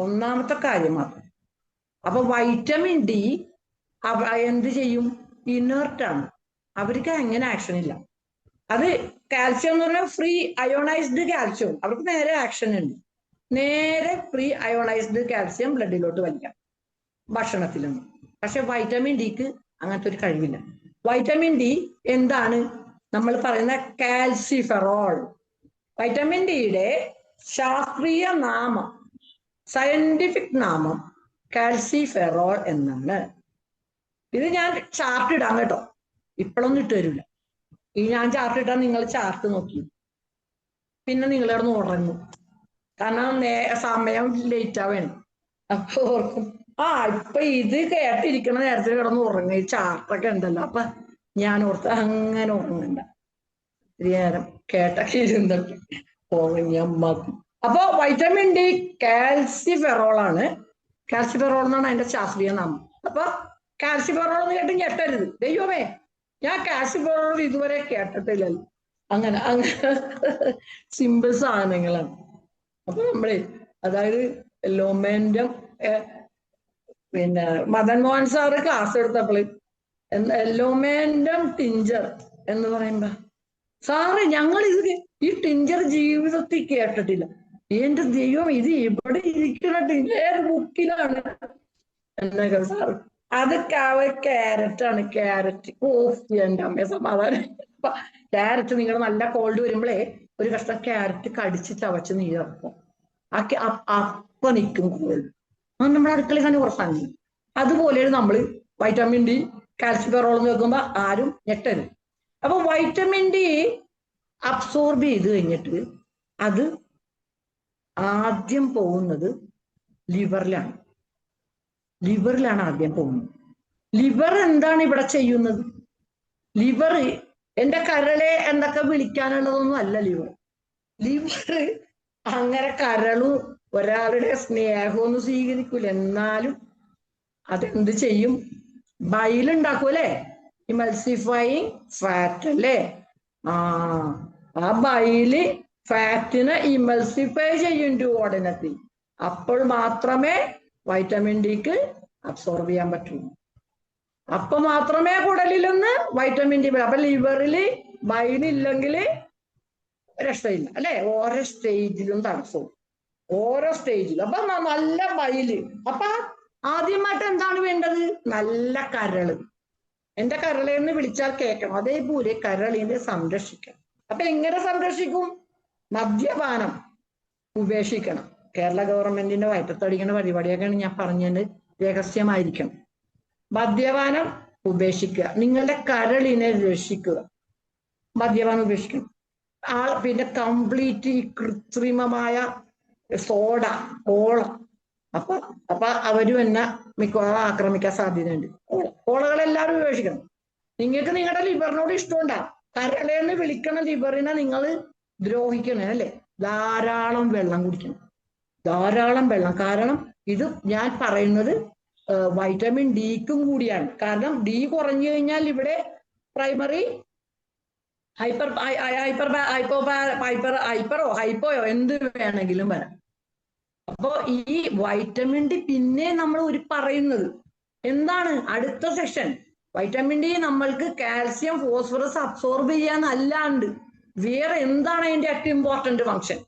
ഒന്നാമത്തെ കാര്യം മാത്രം. അപ്പൊ വൈറ്റമിൻ ഡി എന്ത് ചെയ്യും? ഇനേർട്ടാണ്. അവർക്ക് അങ്ങനെ ആക്ഷൻ ഇല്ല. അത് കാൽസ്യം എന്ന് പറഞ്ഞാൽ ഫ്രീ അയോണൈസ്ഡ് കാൽസ്യം, അവർക്ക് നേരെ ആക്ഷൻ ഉണ്ട്. നേരെ ഫ്രീ അയോണൈസ്ഡ് കാൽസ്യം ബ്ലഡിലോട്ട് വലിക്കാം ഭക്ഷണത്തിൽ നിന്ന്. പക്ഷെ വൈറ്റമിൻ ഡിക്ക് അങ്ങനത്തെ ഒരു കഴിവില്ല. വൈറ്റമിൻ ഡി എന്താണ്? നമ്മൾ പറയുന്ന കാൽസിഫെറോൾ. വൈറ്റമിൻ ഡിയുടെ ശാസ്ത്രീയ നാമം, സയന്റിഫിക് നാമം കാൽസിഫെറോൾ എന്നാണ്. ഇത് ഞാൻ ചാർട്ട് ഇടാം കേട്ടോ, ഇപ്പോഴൊന്നും ഇട്ട് തരില്ല. ഈ ഞാൻ ചാർട്ട് ഇട്ടാൽ നിങ്ങൾ ചാർട്ട് നോക്കി പിന്നെ നിങ്ങൾ കിടന്ന് ഉറങ്ങും. കാരണം സമയം ലേറ്റ് ആവേണം. അപ്പൊ ഓർക്കും ഇപ്പൊ ഇത് കേട്ടിരിക്കണ നേരത്തിൽ കിടന്ന് ഉറങ്ങി ചാർട്ടൊക്കെ ഉണ്ടല്ലോ. അപ്പൊ ഞാൻ ഓർത്ത് അങ്ങനെ ഉറങ്ങണ്ട, ഇത്തിരി നേരം കേട്ടൊക്കെ ഇരുന്നിട്ട് ഉറങ്ങിയ മതി. അപ്പൊ വൈറ്റമിൻ ഡി കാൽസിഫെറോൾ ആണ്. കാൽസിഫെറോൾ എന്നാണ് അതിന്റെ ശാസ്ത്രീയ നാമം. അപ്പൊ കാൽസിഫെറോൾ എന്ന് കേട്ട് ഞെട്ടരുത്, ദൈവമേ ഞാൻ കാൽസിഫെറോൾ ഇതുവരെ കേട്ടിട്ടില്ലല്ലോ. അങ്ങനെ സിമ്പിൾ സാധനങ്ങളാണ്. അപ്പൊ നമ്മള് അതായത് ലൊമേന്റം പിന്നെ മദൻ മോഹൻ സാറ് ക്ലാസ് എടുത്തപ്പോൾ ലൊമേന്റം ടിഞ്ചർ എന്ന് പറയുമ്പോ സാറ് ഞങ്ങൾ ഇത് ഈ ടിഞ്ചർ ജീവിതത്തിൽ കേട്ടിട്ടില്ല. എന്റെ ദൈവം ഇത് ഇവിടെ ഇരിക്കണ ഏത് ബുക്കിലാണ് എന്നൊക്കെ സാറ്. അത് ക്യാരറ്റ് ആണ്, ക്യാരറ്റ്. എന്റെ അമ്മയെ സമാധാനം. ക്യാരറ്റ് നിങ്ങൾ നല്ല കോൾഡ് വരുമ്പോഴേ ഒരു കഷ്ണം ക്യാരറ്റ് കടിച്ച് ചവച്ച് നീർക്കും, അപ്പൊ നിൽക്കും കോൾഡ്. നമ്മുടെ അടുക്കളയിൽ തന്നെ കുറച്ചാണ്. അതുപോലെയാണ് നമ്മള് വൈറ്റമിൻ ഡി കാൽസിഫെറോൾ എന്ന് വെക്കുമ്പോ ആരും ഞെട്ടരുത്. അപ്പൊ വൈറ്റമിൻ ഡി അബ്സോർബ് ചെയ്ത് കഴിഞ്ഞിട്ട് അത് ആദ്യം പോകുന്നത് ലിവറിലാണ്. ലിവറിലാണ് ആദ്യം പോകുന്നത്. ലിവർ എന്താണ് ഇവിടെ ചെയ്യുന്നത്? ലിവർ എന്റെ കരളെ എന്തൊക്കെ വിളിക്കാനുള്ളതൊന്നും അല്ല ലിവർ. ലിവർ അങ്ങനെ കരളും ഒരാളുടെ സ്നേഹമൊന്നും സ്വീകരിക്കൂല. എന്നാലും അതെന്ത് ചെയ്യും? ബൈലുണ്ടാക്കും അല്ലേ, ഇമൽസിഫൈയിങ് ഫാറ്റ് അല്ലേ. ആ ബൈല് ഫാറ്റിനെ ഇമൽസിഫൈ ചെയ്യും ഡുവോഡനത്തിൽ. അപ്പോൾ മാത്രമേ വൈറ്റമിൻ ഡിക്ക് അബ്സോർബ് ചെയ്യാൻ പറ്റുള്ളൂ. അപ്പൊ മാത്രമേ കുടലിൽ നിന്ന് വൈറ്റമിൻ ഡി. അപ്പൊ ലിവറിൽ ബൈലില്ലെങ്കിൽ രക്ഷയില്ല അല്ലെ. ഓരോ സ്റ്റേജിലും തടസ്സവും, ഓരോ സ്റ്റേജിലും. അപ്പൊ നല്ല ബൈല്. അപ്പൊ ആദ്യമായിട്ട് എന്താണ് വേണ്ടത്? നല്ല കരള്. എന്റെ കരളെന്ന് വിളിച്ചാൽ കേൾക്കണം. അതേപോലെ കരളിനെ സംരക്ഷിക്കണം. അപ്പൊ എങ്ങനെ സംരക്ഷിക്കും? മദ്യപാനം ഉപേക്ഷിക്കണം. കേരള ഗവൺമെന്റിന്റെ വയറ്റത്തടിക്കുന്ന പരിപാടിയൊക്കെയാണ് ഞാൻ പറഞ്ഞത്, രഹസ്യമായിരിക്കണം. മദ്യപാനം ഉപേക്ഷിക്കുക, നിങ്ങളുടെ കരളിനെ രക്ഷിക്കുക. മദ്യപാനം ഉപേക്ഷിക്കണം. പിന്നെ കംപ്ലീറ്റ് ഈ കൃത്രിമമായ സോഡ, കോള. അപ്പൊ അവരും എന്നെ മിക്കവാറും ആക്രമിക്കാൻ സാധ്യതയുണ്ട്. കോളകളെല്ലാവരും ഉപേക്ഷിക്കണം. നിങ്ങൾക്ക് നിങ്ങളുടെ ലിവറിനോട് ഇഷ്ടമുണ്ടാ? കരളെന്ന് വിളിക്കണ ലിവറിനെ നിങ്ങൾ ദ്രോഹിക്കണേ അല്ലേ. ധാരാളം വെള്ളം കുടിക്കണം, ധാരാളം വെള്ളം. കാരണം ഇത് ഞാൻ പറയുന്നത് വൈറ്റമിൻ ഡിക്കും കൂടിയാണ്. കാരണം ഡി കുറഞ്ഞു കഴിഞ്ഞാൽ ഇവിടെ പ്രൈമറി ഹൈപ്പോയോ എന്ത് വേണമെങ്കിലും വരാം. അപ്പോ ഈ വൈറ്റമിൻ ഡി പിന്നെ നമ്മൾ ഒരു പറയുന്നത് എന്താണ്? അടുത്ത സെക്ഷൻ വൈറ്റമിൻ ഡി നമ്മൾക്ക് കാൽസ്യം ഫോസ്ഫറസ് അബ്സോർബ് ചെയ്യാന്നല്ലാണ്ട് വേറെ എന്താണ് അതിന്റെ ഏറ്റവും ഇമ്പോർട്ടന്റ് ഫങ്ഷൻ?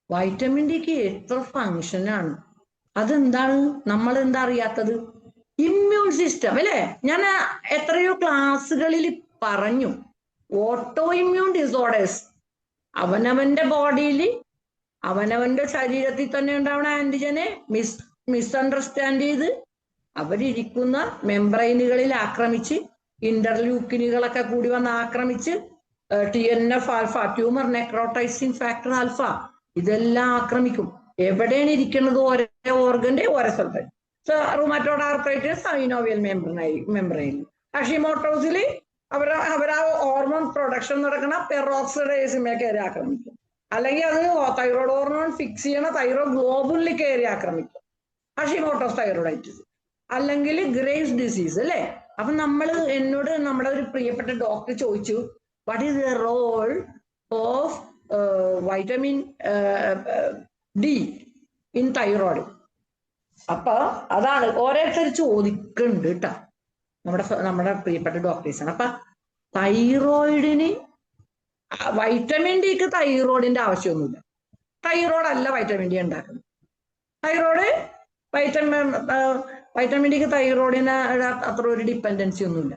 വൈറ്റമിൻ ഡിക്ക് എത്ര ഫങ്ഷനാണ്. അതെന്താണ് നമ്മൾ എന്താ അറിയാത്തത്? ഇമ്മ്യൂൺ സിസ്റ്റം അല്ലെ. ഞാൻ എത്രയോ ക്ലാസ്സുകളിൽ പറഞ്ഞു, ഓട്ടോ ഇമ്മ്യൂൺ ഡിസോർഡേഴ്സ് അവനവന്റെ ബോഡിയിൽ അവനവന്റെ ശരീരത്തിൽ തന്നെ ഉണ്ടാവുന്ന ആന്റിജനെ മിസ്അണ്ടർസ്റ്റാൻഡ് ചെയ്ത് അവരിയ്ക്കുന്ന മെംബ്രെയിനുകളിൽ ആക്രമിച്ച് ഇന്റർലൂക്കിനുകളൊക്കെ കൂടി വന്ന് ആക്രമിച്ച് TNF alpha, tumour necrotising factor alpha, ഇതെല്ലാം ആക്രമിക്കും. എവിടെയാണ് ഇരിക്കുന്നത്? ഓരോ ഓർഗന്റെ ഓരോ സ്ഥലത്ത്. Rheumatoid arthritis synovial membrane. ഹഷിമോട്ടോസിൽ അവരാ ഹോർമോൺ പ്രൊഡക്ഷൻ നടക്കുന്ന പെറോക്സിഡേസിനെ കയറി ആക്രമിക്കും. അല്ലെങ്കിൽ അത് തൈറോയ്ഡ് ഹോർമോൺ ഫിക്സ് ചെയ്യണ തൈറോയ്ഡ് ഗ്ലോബുലിൽ കയറി ആക്രമിക്കും, ഹഷിമോട്ടോസ് തൈറോയിഡൈറ്റിസ്. അല്ലെങ്കിൽ ഗ്രേവ്സ് ഡിസീസ് അല്ലേ. അപ്പൊ എന്നോട് നമ്മുടെ ഒരു പ്രിയപ്പെട്ട ഡോക്ടർ ചോദിച്ചു, what is the role of vitamin D in thyroid? അപ്പൊ അതാണ് ഓരോരുത്തർ ചോദിക്കുന്നുണ്ട് കേട്ടോ, നമ്മുടെ പ്രിയപ്പെട്ട ഡോക്ടേഴ്സാണ്. അപ്പൊ തൈറോയിഡിന് വൈറ്റമിൻ ഡിക്ക് തൈറോയിഡിന്റെ ആവശ്യമൊന്നുമില്ല. തൈറോയ്ഡ് അല്ല വൈറ്റമിൻ ഡി ഉണ്ടാക്കുന്നത്. വൈറ്റമിൻ ഡിക്ക് തൈറോയിഡിന് അത്ര ഒരു ഡിപ്പെൻഡൻസി ഒന്നുമില്ല.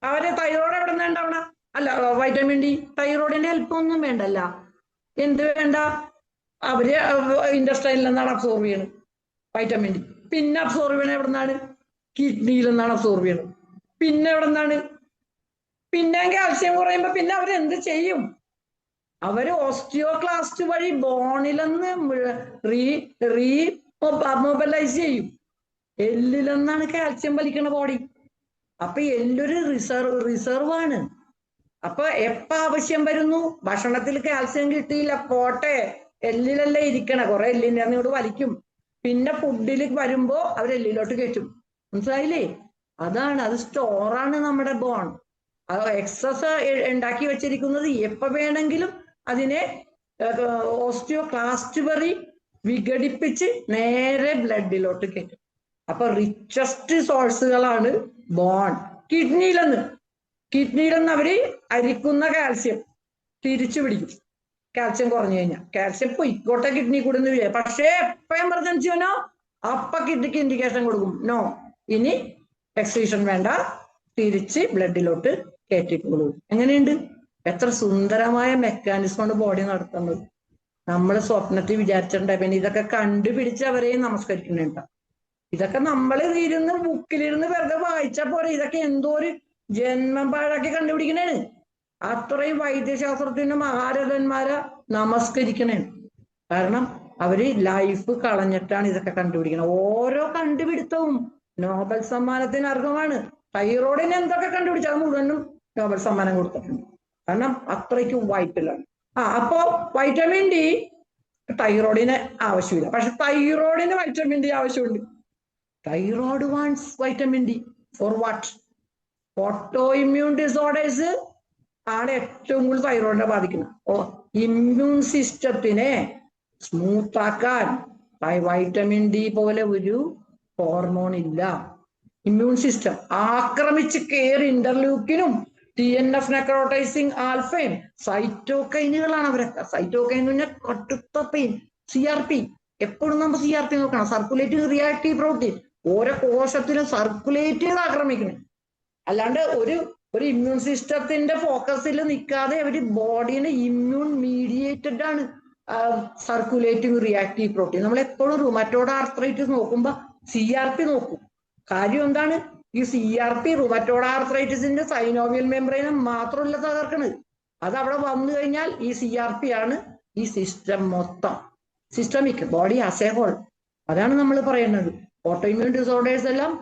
അവര് തൈറോയ്ഡ് എവിടെ നിന്ന് ഉണ്ടാവണം? അല്ല, വൈറ്റമിൻ ഡി തൈറോയിഡിന്റെ ഹെൽപ്പ് ഒന്നും വേണ്ടല്ല. എന്ത് വേണ്ട? അവര് ഇൻഡസ്ട്രിയിൽ നിന്നാണ് അബ്സോർബ് ചെയ്യുന്നത് വൈറ്റമിൻ ഡി. പിന്നെ അബ്സോർബ് ചെയ്യണത് എവിടെ നിന്നാണ്? കിഡ്നിയിൽ നിന്നാണ് അബ്സോർബ് ചെയ്യുന്നത്. പിന്നെ എവിടെ നിന്നാണ്? പിന്നെ കാൽസ്യം കുറയുമ്പോ പിന്നെ അവരെന്ത് ചെയ്യും? അവര് ഓസ്റ്റിയോക്ലാസ്റ്റ് വഴി ബോണിലെന്ന് റീ റീ മൊബിലൈസ് ചെയ്യും. എല്ലിലെന്നാണ് കാൽസ്യം വലിക്കണ ബോഡി. അപ്പൊ എല്ലൊരു റിസർവ് ആണ്. അപ്പൊ എപ്പ ആവശ്യം വരുന്നു, ഭക്ഷണത്തിൽ കാൽസ്യം കിട്ടിയില്ല, പോട്ടെ, എല്ലിലല്ലേ ഇരിക്കണ, കുറെ എല്ലിന്റെ ഇങ്ങോട്ട് വലിക്കും, പിന്നെ ഫുഡിൽ വരുമ്പോ അവർ എല്ലിലോട്ട് കയറ്റും. മനസ്സിലായില്ലേ? അതാണ്, അത് സ്റ്റോറാണ് നമ്മുടെ ബോൺ. എക്സസ് ഉണ്ടാക്കി വെച്ചിരിക്കുന്നത് എപ്പോ വേണമെങ്കിലും അതിനെ ഓസ്റ്റിയോക്ലാസ്റ്റ് വഴി വിഘടിപ്പിച്ച് നേരെ ബ്ലഡിലോട്ട് കയറ്റും. അപ്പൊ റിച്ചസ്റ്റ് സോഴ്സുകളാണ് ബോൺ. കിഡ്നിയിലെന്ന് അവര് അരിക്കുന്ന കാൽസ്യം തിരിച്ചു പിടിക്കും. കാൽസ്യം കുറഞ്ഞു കഴിഞ്ഞാൽ കാൽസ്യം പൊയ്ക്കോട്ടെ കിഡ്നി കൂടുന്ന, പക്ഷേ എപ്പോ എമർജൻസി വന്നോ അപ്പൊ കിഡ്നിക്ക് ഇൻഡിക്കേഷൻ കൊടുക്കും, നോ, ഇനി എക്സ്ക്രീഷൻ വേണ്ട, തിരിച്ച് ബ്ലഡിലോട്ട് കയറ്റിക്കൊള്ളൂ. എങ്ങനെയുണ്ട്? എത്ര സുന്ദരമായ മെക്കാനിസമാണ് ബോഡി നടത്തുന്നത്. നമ്മൾ സ്വപ്നത്തിൽ വിചാരിച്ചിട്ടുണ്ടായി. പിന്നെ ഇതൊക്കെ കണ്ടുപിടിച്ചവരെയും നമസ്കരിക്കുന്നുണ്ട്. ഇതൊക്കെ നമ്മൾ ഇരുന്ന് ബുക്കിലിരുന്ന് വെറുതെ വായിച്ചാ പോരെ, ഇതൊക്കെ എന്തോ ഒരു ജന്മം പാഴാക്കി കണ്ടുപിടിക്കണേണ്. അത്രയും വൈദ്യശാസ്ത്രത്തിന്റെ മഹാരഥന്മാരെ നമസ്കരിക്കണേ. കാരണം അവര് ലൈഫ് കളഞ്ഞിട്ടാണ് ഇതൊക്കെ കണ്ടുപിടിക്കുന്നത്. ഓരോ കണ്ടുപിടുത്തവും നോബൽ സമ്മാനത്തിന് അർഹമാണ്. തൈറോയിഡിന് എന്തൊക്കെ കണ്ടുപിടിച്ചാൽ മുഴുവനും നോബൽ സമ്മാനം കൊടുത്തിട്ടുണ്ട്. കാരണം അത്രയ്ക്കും വൈറ്റലാണ്. അപ്പോ വൈറ്റമിൻ ഡി തൈറോയിഡിന് ആവശ്യമില്ല, പക്ഷെ തൈറോയിഡിന് വൈറ്റമിൻ ഡി ആവശ്യമുണ്ട്. Thyroid wants vitamin D for what? Auto immune disorders ആണ് ഏറ്റവും കൂടുതൽ തൈറോയിഡിനെ ബാധിക്കുന്നത്. ഇമ്മ്യൂൺ സിസ്റ്റത്തിനെ സ്മൂത്ത് ആക്കാൻ വൈറ്റമിൻ ഡി പോലെ ഒരു ഹോർമോൺ ഇല്ല. ഇമ്മ്യൂൺ സിസ്റ്റം ആക്രമിച്ച് കയറി ഇന്റർലൂക്കിനും TNF നെക്രോട്ടൈസിങ് ആൽഫയും സൈറ്റോകൈനുകളാണ് അവരൊക്കെ. സൈറ്റോകൈൻ എന്ന് പറഞ്ഞാൽ കടുത്ത പെയിൻ. CRP എപ്പോഴും നമ്മൾ CRP നോക്കണം, സർക്കുലേറ്റിംഗ് റിയാക്റ്റീവ് പ്രോട്ടീൻ. ഓരോ കോശത്തിലും സർക്കുലേറ്റ് ചെയ്ത് ആക്രമിക്കണം. അല്ലാണ്ട് ഒരു ഇമ്മ്യൂൺ സിസ്റ്റത്തിന്റെ ഫോക്കസിൽ നിൽക്കാതെ അവര് ബോഡിനെ ഇമ്മ്യൂൺ മീഡിയേറ്റഡ് ആണ് സർക്കുലേറ്റിംഗ് റിയാക്റ്റീവ് പ്രോട്ടീൻ. നമ്മൾ എപ്പോഴും റുമറ്റോയ്ഡ് ആർത്രൈറ്റിസ് നോക്കുമ്പോ CRP നോക്കും. കാര്യം എന്താണ്? ഈ CRP റുമറ്റോയ്ഡ് ആർത്രൈറ്റിസിന്റെ സൈനോവിയൽ മെംബ്രെയിനെ മാത്രമല്ല തകർക്കണത്. അത് അവിടെ വന്നു കഴിഞ്ഞാൽ ഈ CRP ആണ് ഈ സിസ്റ്റം മൊത്തം. Systemic body as a whole. അതാണ് നമ്മൾ പറയുന്നത്. ഓട്ടോ ഇമ്മ്യൂൺ ഡിസോർഡേഴ്സ് എല്ലാം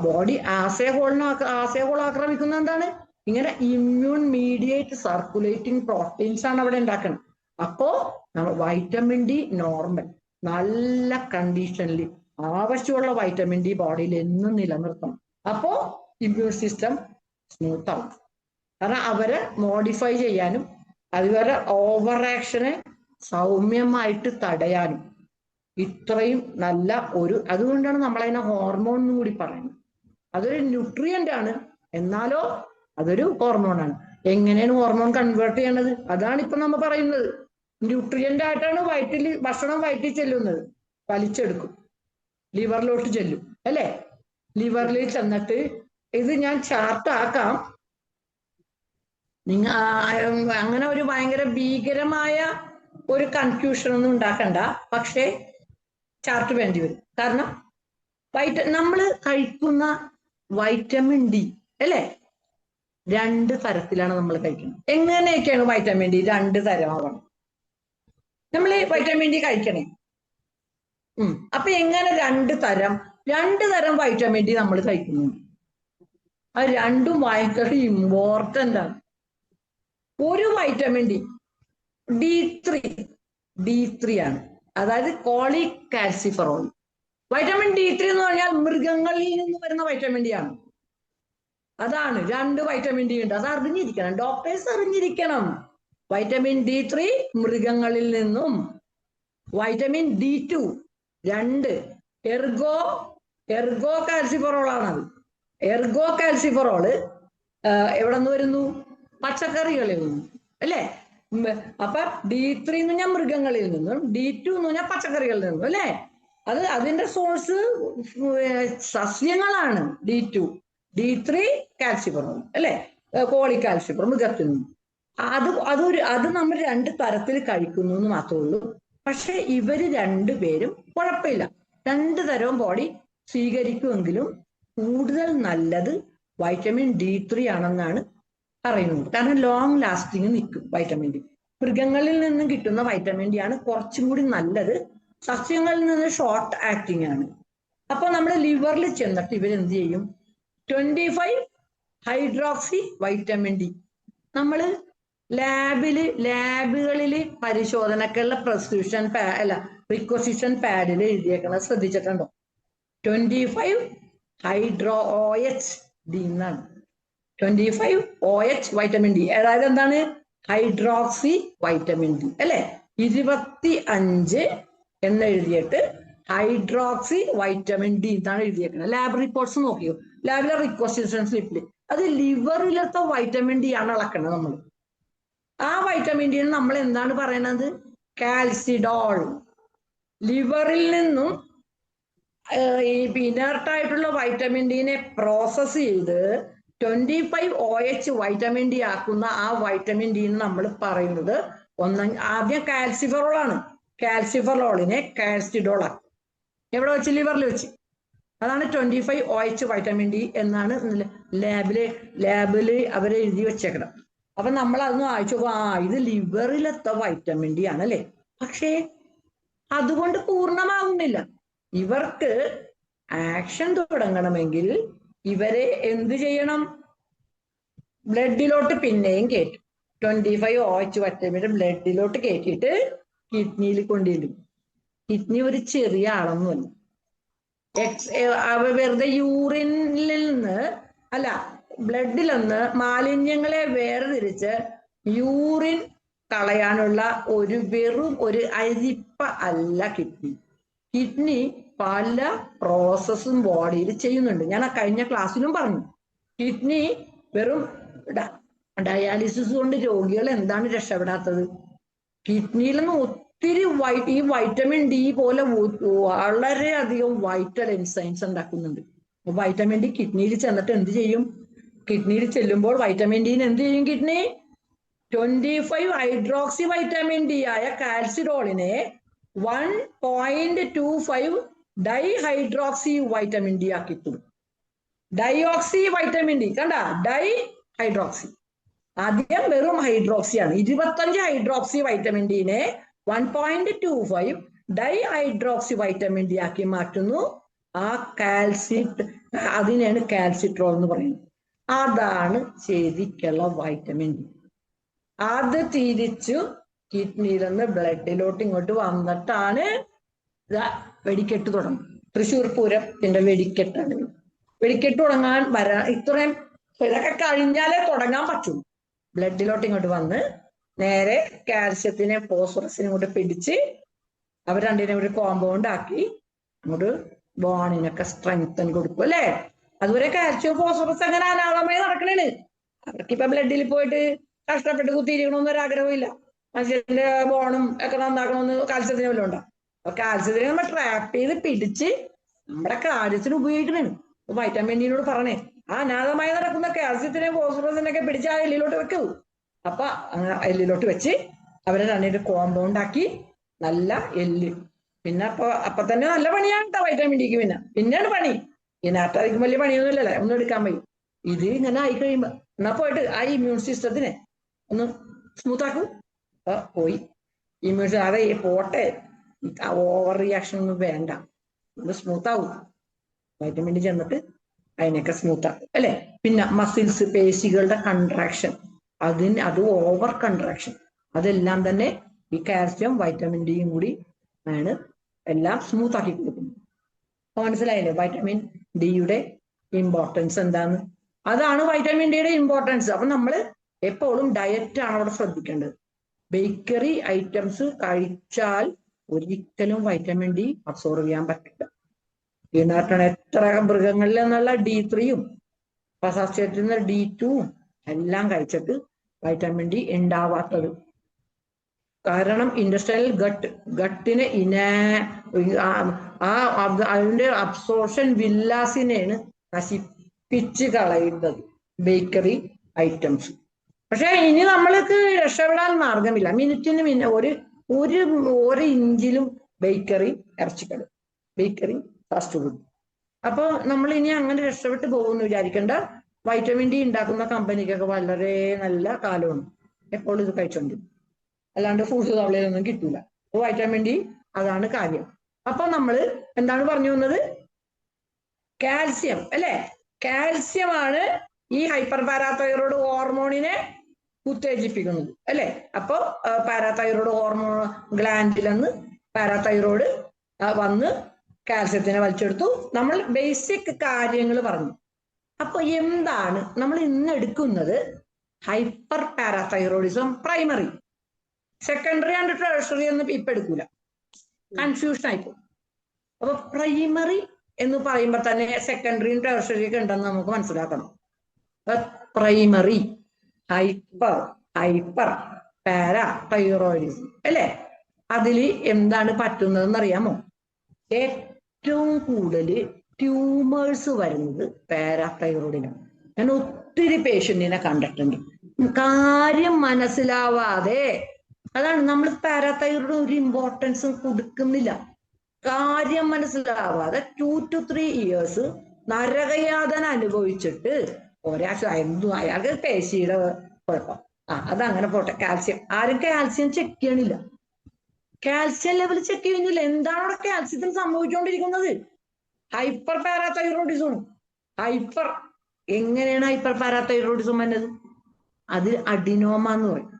ബോഡി ആസ് എ ഹോൾ ആക്രമിക്കുന്ന എന്താണ്? ഇങ്ങനെ ഇമ്മ്യൂൺ മീഡിയേറ്റ് സർക്കുലേറ്റിംഗ് പ്രോട്ടീൻസ് ആണ് അവിടെ ഉണ്ടാക്കുന്നത്. അപ്പോ വൈറ്റമിൻ ഡി നോർമൽ, നല്ല കണ്ടീഷനിൽ ആവശ്യമുള്ള വൈറ്റമിൻ ഡി ബോഡിയിൽ എന്നും നിലനിർത്തണം. അപ്പോ ഇമ്മ്യൂൺ സിസ്റ്റം സ്മൂത്ത് ആവും. കാരണം അവരെ മോഡിഫൈ ചെയ്യാനും അതുവരെ ഓവർ ആക്ഷനെ സൗമ്യമായിട്ട് തടയാനും ഇത്രയും നല്ല അതുകൊണ്ടാണ് നമ്മളതിനെ ഹോർമോൺ എന്നും കൂടി പറയുന്നത്. അതൊരു ന്യൂട്രിയന്റ് ആണ്, എന്നാലോ അതൊരു ഹോർമോണാണ്. എങ്ങനെയാണ് ഹോർമോൺ കൺവേർട്ട് ചെയ്യണത്? അതാണ് ഇപ്പൊ നമ്മൾ പറയുന്നത്. ന്യൂട്രിയന്റ് ആയിട്ടാണ് ഭക്ഷണം വയറ്റിൽ ചെല്ലുന്നത്, വലിച്ചെടുക്കും, ലിവറിലോട്ട് ചെല്ലും അല്ലേ? ലിവറിൽ ചെന്നിട്ട് ഇത് ഞാൻ ചാർട്ട് ആക്കാം. അങ്ങനെ ഒരു ഭയങ്കര ഭീകരമായ ഒരു കൺഫ്യൂഷൻ ഒന്നും ഉണ്ടാക്കണ്ട. പക്ഷേ ചാർട്ട് വേണ്ടി വരും. കാരണം നമ്മൾ കഴിക്കുന്ന വൈറ്റമിൻ ഡി അല്ലേ, 2 തരത്തിലാണ് നമ്മൾ കഴിക്കുന്നത്. എങ്ങനെയൊക്കെയാണ് വൈറ്റമിൻ ഡി 2 തരമാകണം? നമ്മൾ വൈറ്റമിൻ ഡി കഴിക്കണേ. അപ്പൊ എങ്ങനെ 2 തരം വൈറ്റമിൻ ഡി നമ്മൾ കഴിക്കുന്നു? അത് രണ്ടും ഭയങ്കര ഇമ്പോർട്ടൻ്റ് ആണ്. ഒരു വൈറ്റമിൻ ഡി D3 ആണ്, അതായത് കോളികാൽസിഫെറോൾ. വൈറ്റമിൻ D3 എന്ന് പറഞ്ഞാൽ മൃഗങ്ങളിൽ നിന്ന് വരുന്ന വൈറ്റമിൻ ഡി ആണ്. അതാണ് 2 വൈറ്റമിൻ ഡി ഉണ്ട്. അത് അറിഞ്ഞിരിക്കണം, ഡോക്ടേഴ്സ് അറിഞ്ഞിരിക്കണം. വൈറ്റമിൻ D3 മൃഗങ്ങളിൽ നിന്നും, വൈറ്റമിൻ D2 2 എർഗോ കാൽസിഫെറോൾ ആണത്. എർഗോ കാൽസിഫെറോള് എവിടെ നിന്ന് വരുന്നു? പച്ചക്കറികളിൽ നിന്നും അല്ലേ? അപ്പൊ D3 എന്ന് പറഞ്ഞാൽ മൃഗങ്ങളിൽ നിന്നും, D2 എന്ന് പറഞ്ഞാൽ പച്ചക്കറികളിൽ നിന്നും അല്ലേ? അതിന്റെ സോഴ്സ് സസ്യങ്ങളാണ്. D3 കാൽസിഫെറോൾ അല്ലേ, കോളികാൽസിഫെറോൾ മൃഗത്തിൽ നിന്നും. അത് നമ്മൾ 2 തരത്തിൽ കഴിക്കുന്നു എന്ന് മാത്രമേ ഉള്ളൂ. പക്ഷെ ഇവര് 2 പേരും കുഴപ്പമില്ല, 2 തരവും ബോഡി സ്വീകരിക്കുമെങ്കിലും കൂടുതൽ നല്ലത് വൈറ്റമിൻ D3 ആണെന്നാണ് പറയുന്നത്. കാരണം ലോങ് ലാസ്റ്റിങ് നിൽക്കും വൈറ്റമിൻ ഡി. മൃഗങ്ങളിൽ നിന്നും കിട്ടുന്ന വൈറ്റമിൻ ഡി ആണ് കുറച്ചും കൂടി നല്ലത്. സസ്യങ്ങളിൽ നിന്ന് ഷോർട്ട് ആക്ടിങ് ആണ്. അപ്പൊ നമ്മുടെ ലിവറിൽ ചെന്നിട്ട് ഇവരെന്ത് ചെയ്യും? 25 ഹൈഡ്രോക്സി വൈറ്റമിൻ ഡി നമ്മൾ ലാബുകളിൽ പരിശോധനക്കുള്ള പ്രിസ്ക്രിപ്ഷൻ അല്ല റിക്വസിഷൻ പാഡിൽ എഴുതിയേക്കുന്നത് ശ്രദ്ധിച്ചിട്ടുണ്ടോ? 25 ഹൈഡ്രോ OH ഡി എന്നാണ്. 25 OH വൈറ്റമിൻ ഡി, അതായത് എന്താണ്? ഹൈഡ്രോക്സി വൈറ്റമിൻ ഡി അല്ലെ. 25 എന്ന് എഴുതിയിട്ട് ഹൈഡ്രോക്സി വൈറ്റമിൻ ഡി എന്നാണ് എഴുതിയേക്കുന്നത്. ലാബ് റിപ്പോർട്ട്സ് നോക്കിയോ, ലാബിലെ റിക്വസിഷൻ സ്ലിപ്പിൽ അത് ലിവറിലത്തെ വൈറ്റമിൻ ഡി ആണ് അളക്കുന്നത് നമ്മൾ. ആ വൈറ്റമിൻ ഡി നമ്മൾ എന്താണ് പറയണത്? കാൽസിഡോൾ. ലിവറിൽ നിന്നും ഈ ഇനർട്ടായിട്ടുള്ള വൈറ്റമിൻ ഡിനെ പ്രോസസ് ചെയ്ത് 25 OH വൈറ്റമിൻ ഡി ആക്കുന്ന ആ വൈറ്റമിൻ ഡി നമ്മൾ പറയുന്നത് ആദ്യം കാൽസിഫെറോൾ ആണ്. കാൽസിഫെറോളിനെ കാൽസിഡോൾ ആക്കും. എവിടെ വെച്ച്? ലിവറിൽ വെച്ച്. അതാണ് 25 OH വൈറ്റമിൻ ഡി എന്നാണ് ലാബില് അവരെ എഴുതി വെച്ചേക്കണം. അപ്പൊ നമ്മൾ അതൊന്ന് വായിച്ചു നോക്കും, ഇത് ലിവറിലെത്ത വൈറ്റമിൻ ഡി ആണല്ലേ. പക്ഷേ അതുകൊണ്ട് പൂർണ്ണമാവുന്നില്ല. ഇവർക്ക് ആക്ഷൻ തുടങ്ങണമെങ്കിൽ ഇവരെ എന്ത് ചെയ്യണം? ബ്ലഡിലോട്ട് പിന്നെയും കയറ്റും. 25 OH വൈറ്റമിൻ ബ്ലഡിലോട്ട് കയറ്റിയിട്ട് കിഡ്നിയിൽ കൊണ്ടിടും. കിഡ്നി ഒരു ചെറിയ ആളൊന്നുമല്ല. വെറുതെ യൂറിനിൽ നിന്ന് അല്ല, ബ്ലഡിൽ നിന്ന് മാലിന്യങ്ങളെ വേർതിരിച്ച് യൂറിൻ കളയാനുള്ള വെറും ഒരു അരിപ്പ അല്ല കിഡ്നി. കിഡ്നി പല പ്രോസസ്സും ബോഡിയിൽ ചെയ്യുന്നുണ്ട്. ഞാൻ കഴിഞ്ഞ ക്ലാസ്സിലും പറഞ്ഞു. കിഡ്നി വെറും ഡയാലിസിസ് കൊണ്ട് രോഗികൾ എന്താണ് രക്ഷപ്പെടാത്തത്? കിഡ്നിയിൽ നിന്ന് ഒത്തിരി ഈ വൈറ്റമിൻ ഡി പോലെ വളരെയധികം വൈറ്റൽ എൻസൈംസ് ഉണ്ടാക്കുന്നുണ്ട്. വൈറ്റമിൻ ഡി കിഡ്നിയിൽ ചെന്നിട്ട് എന്ത് ചെയ്യും? കിഡ്നിയിൽ ചെല്ലുമ്പോൾ വൈറ്റമിൻ ഡിന് എന്ത് ചെയ്യും? കിഡ്നി 25 ഹൈഡ്രോക്സി വൈറ്റമിൻ ഡി ആയ കാൽസിഡോളിനെ 1.25 ഡൈഹൈഡ്രോക്സി വൈറ്റമിൻ ഡി ആക്കിത്തും. ഡയോക്സി വൈറ്റമിൻ ഡി കണ്ട, ഡൈ ഹൈഡ്രോക്സി. ആദ്യം വെറും ഹൈഡ്രോക്സി ആണ്. 25 ഹൈഡ്രോക്സി വൈറ്റമിൻ ഡിനെ 1.25 ഡൈഹൈഡ്രോക്സി വൈറ്റമിൻ ഡി ആക്കി മാറ്റുന്നു. ആ അതിനെയാണ് കാൽസിട്രോൾ എന്ന് പറയുന്നത്. അതാണ് ശരിക്കുള്ള വൈറ്റമിൻ ഡി. അത് തിരിച്ചു കിഡ്നിയിൽ നിന്ന് ബ്ലഡിലോട്ട് ഇങ്ങോട്ട് വന്നിട്ടാണ് വെടിക്കെട്ട് തുടങ്ങും. തൃശ്ശൂർ പൂരത്തിന്റെ വെടിക്കെട്ടാണ്. വെടിക്കെട്ട് തുടങ്ങാൻ ഇത്രയും ഇതൊക്കെ കഴിഞ്ഞാലേ തുടങ്ങാൻ പറ്റുള്ളൂ. ബ്ലഡിലോട്ട് ഇങ്ങോട്ട് വന്ന് നേരെ കാൽസ്യത്തിനെ ഫോസ്ഫറസിനെ കൂടെ പിടിച്ച് അവർ രണ്ടിനെ ഒരു കോമ്പൗണ്ട് ആക്കി അങ്ങോട്ട് ബോണിനൊക്കെ സ്ട്രെങ്തൻ കൊടുക്കും അല്ലേ. അതുവരെ കാൽസ്യം ഫോസ്ഫറസ് അങ്ങനെ അനാഥമായി നടക്കണേണ്. അവർക്കിപ്പൊ ബ്ലഡിൽ പോയിട്ട് കഷ്ടപ്പെട്ട് കുത്തിയിരിക്കണമെന്ന് ഒരു ആഗ്രഹമില്ല. മനുഷ്യന്റെ ബോണും ഒക്കെ നന്നാക്കണമെന്ന് കാൽസ്യത്തിന് വല്ലതും ഉണ്ടാവും. അപ്പൊ കാൽസ്യത്തിനെ നമ്മൾ ട്രാപ്പ് ചെയ്ത് പിടിച്ച് നമ്മുടെ കാര്യത്തിന് ഉപയോഗിക്കണേ. വൈറ്റമിൻ ഡിനോട് പറഞ്ഞേ, ആ അനാഥമായി നടക്കുന്ന കാൽസ്യത്തിനെ ഫോസ്ഫറസിനൊക്കെ പിടിച്ച് ആ എല്ലിലോട്ട് വെക്കൂ. അപ്പൊ എല്ലിലോട്ട് വെച്ച് അവരെ രണ്ടിന്റെ കോമ്പൗണ്ട് ആക്കി നല്ല എല്ല്. പിന്നെ അപ്പൊ തന്നെ നല്ല പണിയാണ് കേട്ടോ വൈറ്റമിൻ ഡിക്ക്. പിന്നെയാണ് പണി. ഇതിനകത്തായിരിക്കും വലിയ പണിയൊന്നുമില്ലല്ലേ, ഒന്നും എടുക്കാൻ വയ്യ. ഇത് ഇങ്ങനെ ആയി കഴിയുമ്പോ എന്നാ പോയിട്ട് ആ ഇമ്മ്യൂൺ സിസ്റ്റത്തിനെ ഒന്ന് സ്മൂത്ത് ആക്കും. പോയി ഇമ്മ്യൂൺ സിസ്റ്റം അതെ പോട്ടെ, ഓവർ റിയാക്ഷൻ ഒന്നും വേണ്ട, ഒന്ന് സ്മൂത്ത് ആവും. വൈറ്റമിൻ ഡി ചെന്നിട്ട് അതിനൊക്കെ സ്മൂത്ത് ആക്കും അല്ലെ. പിന്നെ മസിൽസ്, പേശികളുടെ കൺട്രാക്ഷൻ, അത് ഓവർ കൺട്രാക്ഷൻ, അതെല്ലാം തന്നെ ഈ കാൽസ്യം വൈറ്റമിൻ ഡിയും കൂടി ആണ് എല്ലാം സ്മൂത്ത് ആക്കി കൊടുക്കുന്നത്. മനസ്സിലായില്ലേ വൈറ്റമിൻ ഡിയുടെ ഇമ്പോർട്ടൻസ് എന്താന്ന്? അതാണ് വൈറ്റമിൻ ഡിയുടെ ഇമ്പോർട്ടൻസ്. അപ്പൊ നമ്മൾ എപ്പോഴും ഡയറ്റ് ആണ് അവിടെ ശ്രദ്ധിക്കേണ്ടത്. ബേക്കറി ഐറ്റംസ് കഴിച്ചാൽ ഒരിക്കലും വൈറ്റമിൻ ഡി അബ്സോർവ് ചെയ്യാൻ പറ്റില്ല. ഇതിനകത്താണ് എത്ര മൃഗങ്ങളിൽ നിന്നുള്ള D3 സസ്യത്തിൽ നിന്ന് D2 എല്ലാം കഴിച്ചിട്ട് വൈറ്റമിൻ ഡി ഉണ്ടാവാത്തത്. കാരണം ഇൻഡസ്ട്രിയൽ ഗട്ടിനെ അതിന്റെ അബ്സോർഷൻ വില്ലാസിനെയാണ് നശിപ്പിച്ച് കളയുന്നത് ബേക്കറി ഐറ്റംസ്. പക്ഷെ ഇനി നമ്മൾക്ക് രക്ഷപ്പെടാൻ മാർഗമില്ല. മിനിറ്റിന് ഒരു ഇഞ്ചിലും ബേക്കറി ഇറച്ചിക്കട, ബേക്കറി ഫാസ്റ്റ് ഫുഡ്. അപ്പൊ നമ്മൾ ഇനി അങ്ങനെ രക്ഷപ്പെട്ട് പോകുമെന്ന് വിചാരിക്കേണ്ട. വൈറ്റമിൻ ഡി ഉണ്ടാക്കുന്ന കമ്പനിക്കൊക്കെ വളരെ നല്ല കാലമാണ്. എപ്പോഴും ഇത് കഴിച്ചോണ്ട് അല്ലാണ്ട് ഫ്രൂട്ട്സ് സപ്ലൈയിലൊന്നും കിട്ടൂല. വൈറ്റമിൻ ഡി അതാണ് കാര്യം. അപ്പൊ നമ്മൾ എന്താണ് പറഞ്ഞു വന്നത്? കാൽസ്യം അല്ലെ? കാൽസ്യമാണ് ഈ ഹൈപ്പർ പാരാതൈറോയ്ഡ് ഹോർമോണിനെ ഉത്തേജിപ്പിക്കുന്നത് അല്ലെ? അപ്പൊ പാരാതൈറോയ്ഡ് ഹോർമോൺ ഗ്ലാൻഡിൽ നിന്ന് പാരാതൈറോയ്ഡ് വന്ന് കാൽസ്യത്തിനെ വലിച്ചെടുത്തു. നമ്മൾ ബേസിക് കാര്യങ്ങൾ പറഞ്ഞു. അപ്പൊ എന്താണ് നമ്മൾ ഇന്ന് എടുക്കുന്നത്? Hyper parathyroidism primary, secondary and tertiary എന്ന് ഇപ്പൊ എടുക്കൂല, കൺഫ്യൂഷൻ ആയിപ്പോ. അപ്പൊ പ്രൈമറി എന്ന് പറയുമ്പോൾ തന്നെ സെക്കൻഡറിയും ടെർഷറിയും ഒക്കെ ഉണ്ടെന്ന് നമുക്ക് മനസ്സിലാക്കണം. പ്രൈമറി ഹൈപ്പർ പാരാതൈറോയിഡിസം അല്ലെ? അതിൽ എന്താണ് പറ്റുന്നതെന്ന് അറിയാമോ? ഏറ്റവും കൂടുതൽ ട്യൂമേഴ്സ് വരുന്നത് പാരാതൈറോയിഡിനാണ്. ഞാൻ ഒത്തിരി പേഷ്യന്റിനെ കണ്ടിട്ടുണ്ട്, കാര്യം മനസ്സിലാവാതെ. അതാണ് നമ്മൾ പാരാതൈറോയിഡ് ഒരു ഇമ്പോർട്ടൻസും കൊടുക്കുന്നില്ല. കാര്യം മനസ്സിലാവാതെ 2 to 3 years നരകയാതന അനുഭവിച്ചിട്ട് അയാൾക്ക് പേശിയുടെ കുഴപ്പം, അതങ്ങനെ പോട്ടെ. കാൽസ്യം ആരും കാൽസ്യം ചെക്ക് ചെയ്യണില്ല, കാൽസ്യം ലെവൽ ചെക്ക് ചെയ്യുന്നില്ല. എന്താണ് അവിടെ കാൽസ്യത്തിന് സംഭവിച്ചുകൊണ്ടിരിക്കുന്നത്? Hyper parathyroidism. ഹൈപ്പർ എങ്ങനെയാണ് ഹൈപ്പർ പാരാതൈറോയിഡിസം വന്നത്? അതിൽ അഡിനോമ എന്ന് പറയും.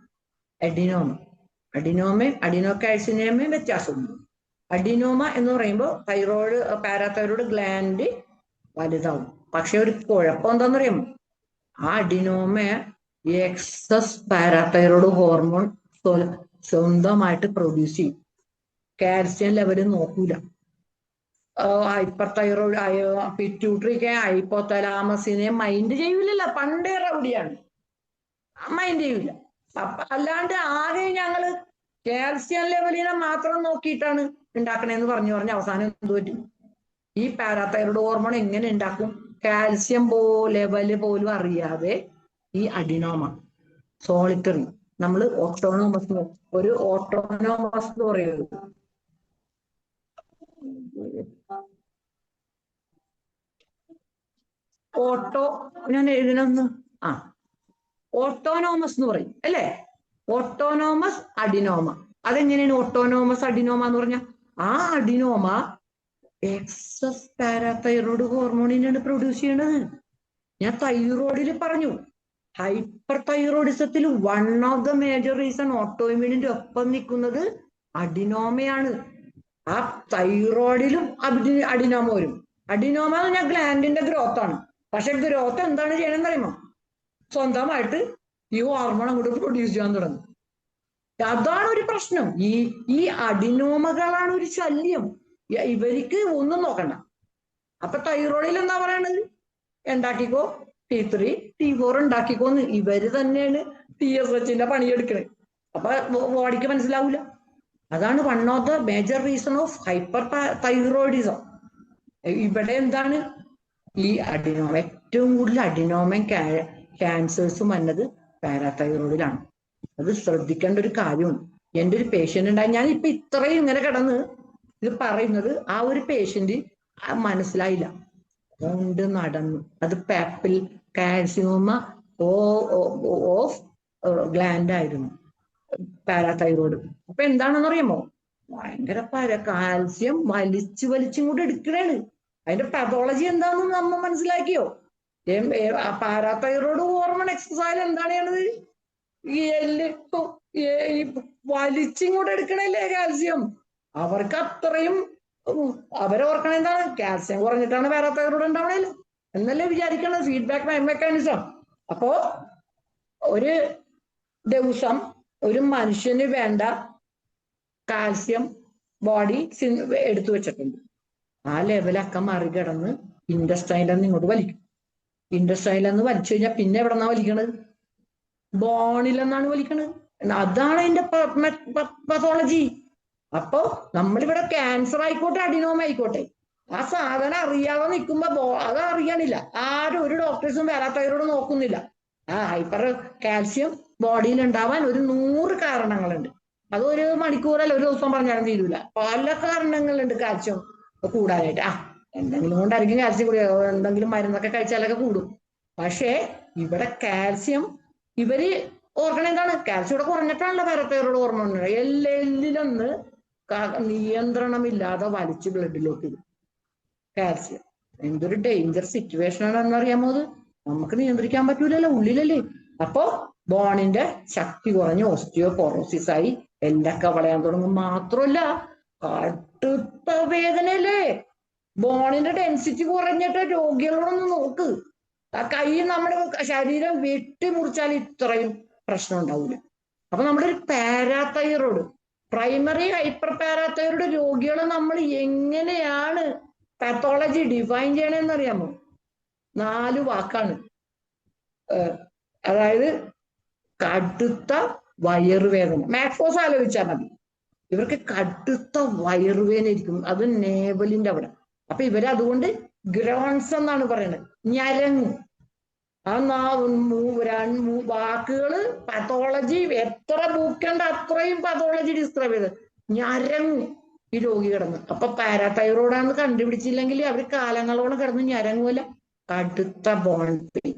അഡിനോമയും അഡിനോകാൽസിനേമയും വ്യത്യാസമുണ്ട്. അഡിനോമ എന്ന് പറയുമ്പോൾ പാരാതൈറോയ്ഡ് ഗ്ലാൻഡ് വലുതാവും. പക്ഷെ ഒരു കുഴപ്പം എന്താന്ന് അറിയാമോ? ആ അഡിനോമ എക്സസ് പാരാതൈറോയ്ഡ് ഹോർമോൺ സ്വന്തമായിട്ട് പ്രൊഡ്യൂസ് ചെയ്യും. കാൽസ്യം ലെവല് നോക്കൂല. ഹൈപ്പർ തൈറോയ്ഡ് പിറ്റ്യൂട്ടറിക്ക് ഹൈപ്പോതലാമസിനെ മൈൻഡ് ചെയ്യൂലല്ലോ. പണ്ടേ റൗഡിയാണ്, മൈൻഡ് ചെയ്യൂല. അല്ലാണ്ട് ആകെ ഞങ്ങള് കാൽസ്യം ലെവലിനെ മാത്രം നോക്കിയിട്ടാണ് ഉണ്ടാക്കണേന്ന് പറഞ്ഞു അവസാനം എന്ത് പറ്റും? ഈ പാരാതൈറോയ്ഡ് ഹോർമോൺ എങ്ങനെ ഉണ്ടാക്കും? കാൽസ്യം ലെവല് പോലും അറിയാതെ ഈ അഡിനോമ സോളിറ്ററി, നമ്മൾ ഓട്ടോണോമസ് എന്ന് പറയുന്നത്. ഞാൻ എഴുതണമെന്ന് ഓട്ടോണോമസ് എന്ന് പറയും അല്ലെ? Autonomous adenoma. അതെങ്ങനെയാണ് ഓട്ടോണോമസ് അഡിനോമ എന്ന് പറഞ്ഞാൽ? ആ അഡിനോമ എക്സസ് പാരാതൈറോയ്ഡ് ഹോർമോണിനാണ് പ്രൊഡ്യൂസ് ചെയ്യണത്. ഞാൻ തൈറോയിഡിൽ പറഞ്ഞു, ഹൈപ്പർ തൈറോയിഡിസത്തിൽ one of the major reason ഓട്ടോഇമ്യൂണിന്റെ ഒപ്പം നിൽക്കുന്നത് അഡിനോമയാണ്. ആ തൈറോയിഡിലും അഡിനോമ വരും. അഡിനോമ എന്ന് പറഞ്ഞാൽ ഗ്ലാൻഡിന്റെ ഗ്രോത്ത് ആണ്. പക്ഷെ ഗ്രോത്ത് എന്താണ് ചെയ്യണമെന്ന് അറിയുമോ? സ്വന്തമായിട്ട് ഈ ഹോർമോൺ അങ്ങോട്ട് പ്രൊഡ്യൂസ് ചെയ്യാൻ തുടങ്ങും. അതാണ് ഒരു പ്രശ്നം. ഈ അഡിനോമകളാണ് ഒരു ശല്യം. ഇവർക്ക് ഒന്നും നോക്കണ്ട. അപ്പൊ തൈറോയിഡിൽ എന്താ പറയണത്? ഉണ്ടാക്കിക്കോ, T3 T4 ഉണ്ടാക്കിക്കോന്ന്. ഇവര് തന്നെയാണ് TSHന്റെ പണിയെടുക്കണത്. അപ്പൊ ബോഡിക്ക് മനസ്സിലാവൂല. അതാണ് one of the major reason of hyper thyroidism. ഇവിടെ എന്താണ് ഈ അഡിനോമ? ഏറ്റവും കൂടുതൽ അഡിനോമയും ക്യാൻസേഴ്സും വന്നത് പാരാതൈറോയിഡിലാണ്. അത് ശ്രദ്ധിക്കേണ്ട ഒരു കാര്യമാണ്. എൻ്റെ ഒരു പേഷ്യന്റ് ഉണ്ടായി, ഞാൻ ഇപ്പൊ ഇത്രയും ഇങ്ങനെ കിടന്ന് ഇത് പറയുന്നത് ആ ഒരു പേഷ്യന്റ് മനസ്സിലായില്ല, കൊണ്ട് നടന്നു. അത് പാപ്പിൽ കാൽസ്യോമ ഓഫ് ഗ്ലാൻഡ് ആയിരുന്നു, പാരാതൈറോയ്ഡ്. അപ്പൊ എന്താണെന്ന് അറിയാമോ? ഭയങ്കര കാൽസ്യം വലിച്ചും കൂടെ എടുക്കണേണ്. അതിന്റെ പാത്തോളജി എന്താണെന്ന് നമ്മ മനസ്സിലാക്കിയോ? പാരാതൈറോയ്ഡ് ഹോർമോൺ എക്സസൈസ് എന്താണ് ചെയ്യണത്? വലിച്ചും കൂടെ എടുക്കണല്ലേ കാൽസ്യം. അവർക്ക് അത്രയും അവരോർക്കണ എന്താണ്? കാൽസ്യം കുറഞ്ഞിട്ടാണ് പാരാതൈറോയ്ഡ് ഉണ്ടാവണല്ലോ എന്നല്ലേ വിചാരിക്കണത്. Feedback mechanism. അപ്പോ ഒരു ദിവസം ഒരു മനുഷ്യന് വേണ്ട കാൽസ്യം ബോഡി എടുത്തു വെച്ചിട്ടുണ്ട്. ആ ലെവലൊക്കെ മറികടന്ന് ഇൻഡസ്റ്റൈനിൽ ഇങ്ങോട്ട് വലിക്കും. ഇൻഡസ്റ്റൈനിൽ നിന്ന് വലിച്ചു കഴിഞ്ഞാൽ പിന്നെ എവിടെ നിന്നാ വലിക്കണത്? ബോണിൽ നിന്നാണ് വലിക്കണത്. അതാണ് അതിന്റെ പത്തോളജി. അപ്പൊ നമ്മളിവിടെ ക്യാൻസർ ആയിക്കോട്ടെ അഡിനോമ ആയിക്കോട്ടെ, ആ സാധനം അറിയാതെ നിൽക്കുമ്പോ അത് അറിയണില്ല. ആരും ഒരു ഡോക്ടേഴ്സും പാരാതൈറോയ്ഡ് നോക്കുന്നില്ല. ആ ഹൈപ്പർ കാൽസ്യം ബോഡിയിൽ ഉണ്ടാവാൻ ഒരു 100 കാരണങ്ങളുണ്ട്. അത് ഒരു മണിക്കൂറല്ല ഒരു ദിവസം പറഞ്ഞാലും തീരൂല. പല കാരണങ്ങളുണ്ട് കാൽസ്യം കൂടാനായിട്ട്. എന്തെങ്കിലും കൊണ്ടായിരിക്കും കാൽസ്യം കൂടി, എന്തെങ്കിലും മരുന്നൊക്കെ കഴിച്ചാലൊക്കെ കൂടും. പക്ഷേ ഇവിടെ കാൽസ്യം ഇവര് ഓർക്കണം എന്താണ് കാൽസ്യം ഇവിടെ കുറഞ്ഞിട്ടാണല്ലോ പാരാതൈറോയ്ഡ് ഹോർമോൺ എല്ലെല്ലിലൊന്ന് നിയന്ത്രണമില്ലാതെ വലിച്ച് ബ്ലഡിലോട്ട് ഇടും കാൽസ്യം. എന്തൊരു ഡേഞ്ചർ സിറ്റുവേഷൻ ആണെന്ന് അറിയാമോ അത്? നമുക്ക് നിയന്ത്രിക്കാൻ പറ്റൂലല്ലോ, ഉള്ളിലല്ലേ. അപ്പോ ബോണിന്റെ ശക്തി കുറഞ്ഞ് ഓസ്റ്റിയോപോറോസിസ് ആയി എല്ലൊക്കെ വളയാൻ തുടങ്ങും. മാത്രമല്ല കടുത്ത വേദനയല്ലേ. ബോണിന്റെ ഡെൻസിറ്റി കുറഞ്ഞിട്ട് രോഗികളോടൊന്ന് നോക്ക്. ആ കൈ നമ്മുടെ ശരീരം വെട്ടിമുറിച്ചാൽ ഇത്രയും പ്രശ്നം ഉണ്ടാവില്ല. അപ്പൊ നമ്മുടെ ഒരു പാരാതൈറോയ്ഡ്, പ്രൈമറി ഹൈപ്പർ പാരാതൈറോയ്ഡ് രോഗികളെ നമ്മൾ എങ്ങനെയാണ് പാത്തോളജി ഡിഫൈൻ ചെയ്യണമെന്ന് അറിയാമോ? 4 വാക്കാണ്. അതായത് കടുത്ത വയറുവേദന. മാക്ഫോസ് ആലോചിച്ചാൽ മതി. ഇവർക്ക് കടുത്ത വയറുവേദന ഇരിക്കും, അത് നേവലിന്റെ അവിടെ. അപ്പൊ ഇവര് അതുകൊണ്ട് ഗ്രോൺസ് എന്നാണ് പറയുന്നത്, ഞരങ്ങും. ആ വാക്കുകള് പത്തോളജി എത്ര ബുക്കുണ്ട് അത്രയും പത്തോളജി ഡിസ്ക്രൈബ് ചെയ്ത് ഞരങ്ങും ഈ രോഗി കിടന്ന്. അപ്പൊ പാരാതൈറോയ്ഡാന്ന് കണ്ടുപിടിച്ചില്ലെങ്കിൽ അവര് കാലങ്ങളോളം കിടന്ന് ഞരങ്ങുമല്ല. കടുത്ത ബോൺ പെയിൻ,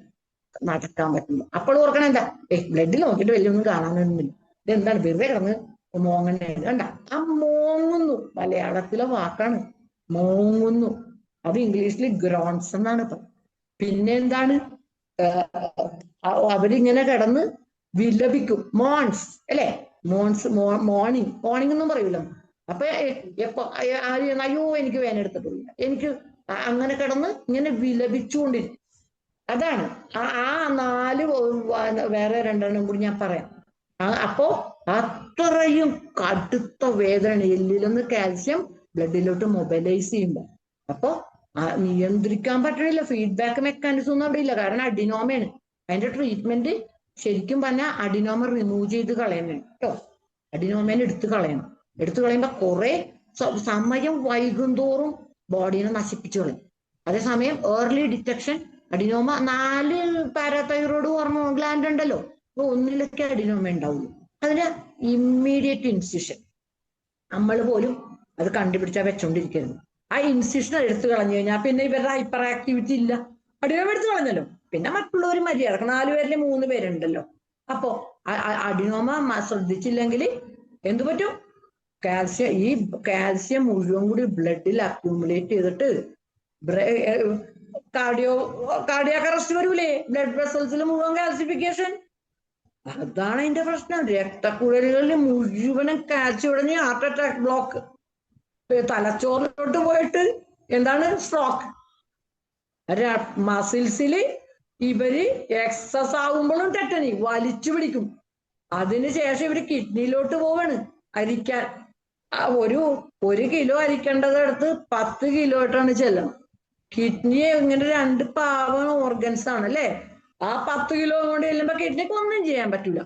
നടക്കാൻ പറ്റില്ല. അപ്പോൾ ഓർക്കണം എന്താ, ബ്ലഡിൽ നോക്കിയിട്ട് വലിയൊന്നും കാണാനൊന്നുമില്ല, ഇതെന്താണ് വെറുതെ കിടന്ന് മോങ്ങണേ. കണ്ട ആ മോങ്ങുന്നു മലയാളത്തിലെ വാക്കാണ് മോങ്ങുന്നു, അത് ഇംഗ്ലീഷിൽ ഗ്രോൺസ് എന്നാണ്. പിന്നെ എന്താണ്, അവരിങ്ങനെ കിടന്ന് വിലപിക്കും, മോൺസ് അല്ലെ, മോൺസ്, മോർണിംഗ് ഒന്നും പറയൂല. അപ്പൊ എപ്പോ ആര് അയ്യോ എനിക്ക് വേദന എടുത്തിട്ടില്ല, എനിക്ക് അങ്ങനെ കിടന്ന് ഇങ്ങനെ വിലപിച്ചുകൊണ്ടിരിക്കും. അതാണ് ആ 4 വേറെ 2 കൂടി ഞാൻ പറയാം. അപ്പോ അത്രയും കടുത്ത വേദന, എല്ലിലൊന്ന് കാൽസ്യം ബ്ലഡിലോട്ട് മൊബൈലൈസ് ചെയ്യുമ്പോ. അപ്പോ നിയന്ത്രിക്കാൻ പറ്റണില്ല, ഫീഡ്ബാക്ക് മെക്കാനിസം ഒന്നും അവിടെ ഇല്ല. കാരണം അഡിനോമയാണ്. അതിന്റെ ട്രീറ്റ്മെന്റ് ശരിക്കും പറഞ്ഞാൽ അഡിനോമ റിമൂവ് ചെയ്ത് കളയണം കേട്ടോ. അഡിനോമേനെ എടുത്തു കളയണം. എടുത്തു കളയുമ്പോ കുറെ സമയം വൈകുന്തോറും ബോഡീനെ നശിപ്പിച്ചു കളയും. അതേസമയം early detection, adenoma 4 parathyroid hormone gland ഉണ്ടല്ലോ, അപ്പൊ ഒന്നിലൊക്കെ അഡിനോമ ഉണ്ടാവുള്ളൂ. അതിന് ഇമ്മീഡിയറ്റ് ഇൻസിഷൻ, നമ്മൾ പോലും അത് കണ്ടുപിടിച്ചാൽ വെച്ചോണ്ടിരിക്കരുത്. ആ ഇൻസിഷൻ എടുത്തു കളഞ്ഞു കഴിഞ്ഞാൽ പിന്നെ ഇവരുടെ ഹൈപ്പർ ആക്ടിവിറ്റി ഇല്ല. അഡിനോമ എടുത്തു കളഞ്ഞല്ലോ, പിന്നെ മറ്റുള്ളവർ മര്യാദ 4 പേരിൽ 3 പേരുണ്ടല്ലോ. അപ്പോ അഡിനോമ ശ്രദ്ധിച്ചില്ലെങ്കിൽ എന്തു പറ്റും, ഈ കാൽസ്യം മുഴുവൻ കൂടി ബ്ലഡിൽ അക്യൂമുലേറ്റ് ചെയ്തിട്ട് കാർഡിയാക് അറസ്റ്റ് വരൂലേ, ബ്ലഡ് വെസൽസിൽ മുഴുവൻ കാൽസിഫിക്കേഷൻ. അതാണ് അതിന്റെ പ്രശ്നം. രക്തക്കുഴലുകളിൽ മുഴുവനും കാൽസ്യം ഉടഞ്ഞ് ഹാർട്ട് അറ്റാക്ക്, ബ്ലോക്ക്, തലച്ചോറിലോട്ട് പോയിട്ട് എന്താണ് സ്ട്രോക്ക്. മസിൽസില് ഇവര് എക്സസ് ആകുമ്പോഴും ടെറ്റനി വലിച്ചു പിടിക്കും. അതിനുശേഷം ഇവര് കിഡ്നിയിലോട്ട് പോവാണ് അരിക്കാൻ. ഒരു കിലോ അരിക്കേണ്ടതെടുത്ത് 10 കിലോ ആയിട്ടാണ് ചെല്ലണം. കിഡ്നി ഇങ്ങനെ 2 പാവം ഓർഗൻസ് ആണ് അല്ലെ. ആ 10 കിലോ കൊണ്ട് ചെല്ലുമ്പോ കിഡ്നിക്ക് ഒന്നും ചെയ്യാൻ പറ്റൂല.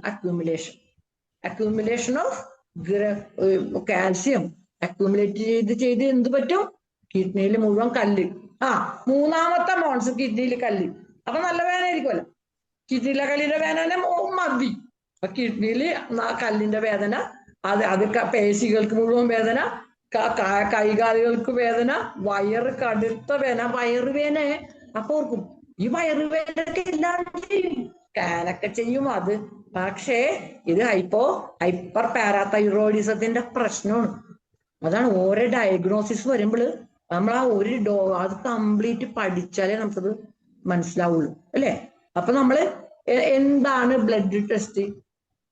അക്യൂമുലേഷൻ ഓഫ് കാൽസ്യം അക്യൂമുലേറ്റ് ചെയ്ത് എന്ത് പറ്റും, കിഡ്നിയിൽ മുഴുവൻ കല്ല്. 3ാമത്തെ മോൺസ് കിഡ്നിയിൽ കല്ല്. അപ്പൊ നല്ല വേദന ആയിരിക്കുമല്ലോ. കിഡ്നിയിലെ കല്ലിന്റെ വേദന മതി. അപ്പൊ കിഡ്നിയിൽ കല്ലിന്റെ വേദന, അത് പേശികൾക്ക് മുഴുവൻ വേദന, കൈകാലുകൾക്ക് വേദന, വയറ് കടുത്ത വേദന, വയറുവേദന. അപ്പൊ ഓർക്കും ഈ വയറുവേദനയൊക്കെ എല്ലാവരും ചെയ്യും, സ്കാനൊക്കെ ചെയ്യും. അത് പക്ഷേ ഇത് ഹൈപ്പർ പാരാതൈറോയിഡിസത്തിന്റെ പ്രശ്നമാണ്. അതാണ് ഓരോ ഡയഗ്നോസിസ് വരുമ്പോൾ നമ്മൾ അത് കംപ്ലീറ്റ് പഠിച്ചാലേ നമുക്കത് മനസ്സിലാവുള്ളൂ അല്ലേ. അപ്പൊ നമ്മള് എന്താണ് ബ്ലഡ് ടെസ്റ്റ്,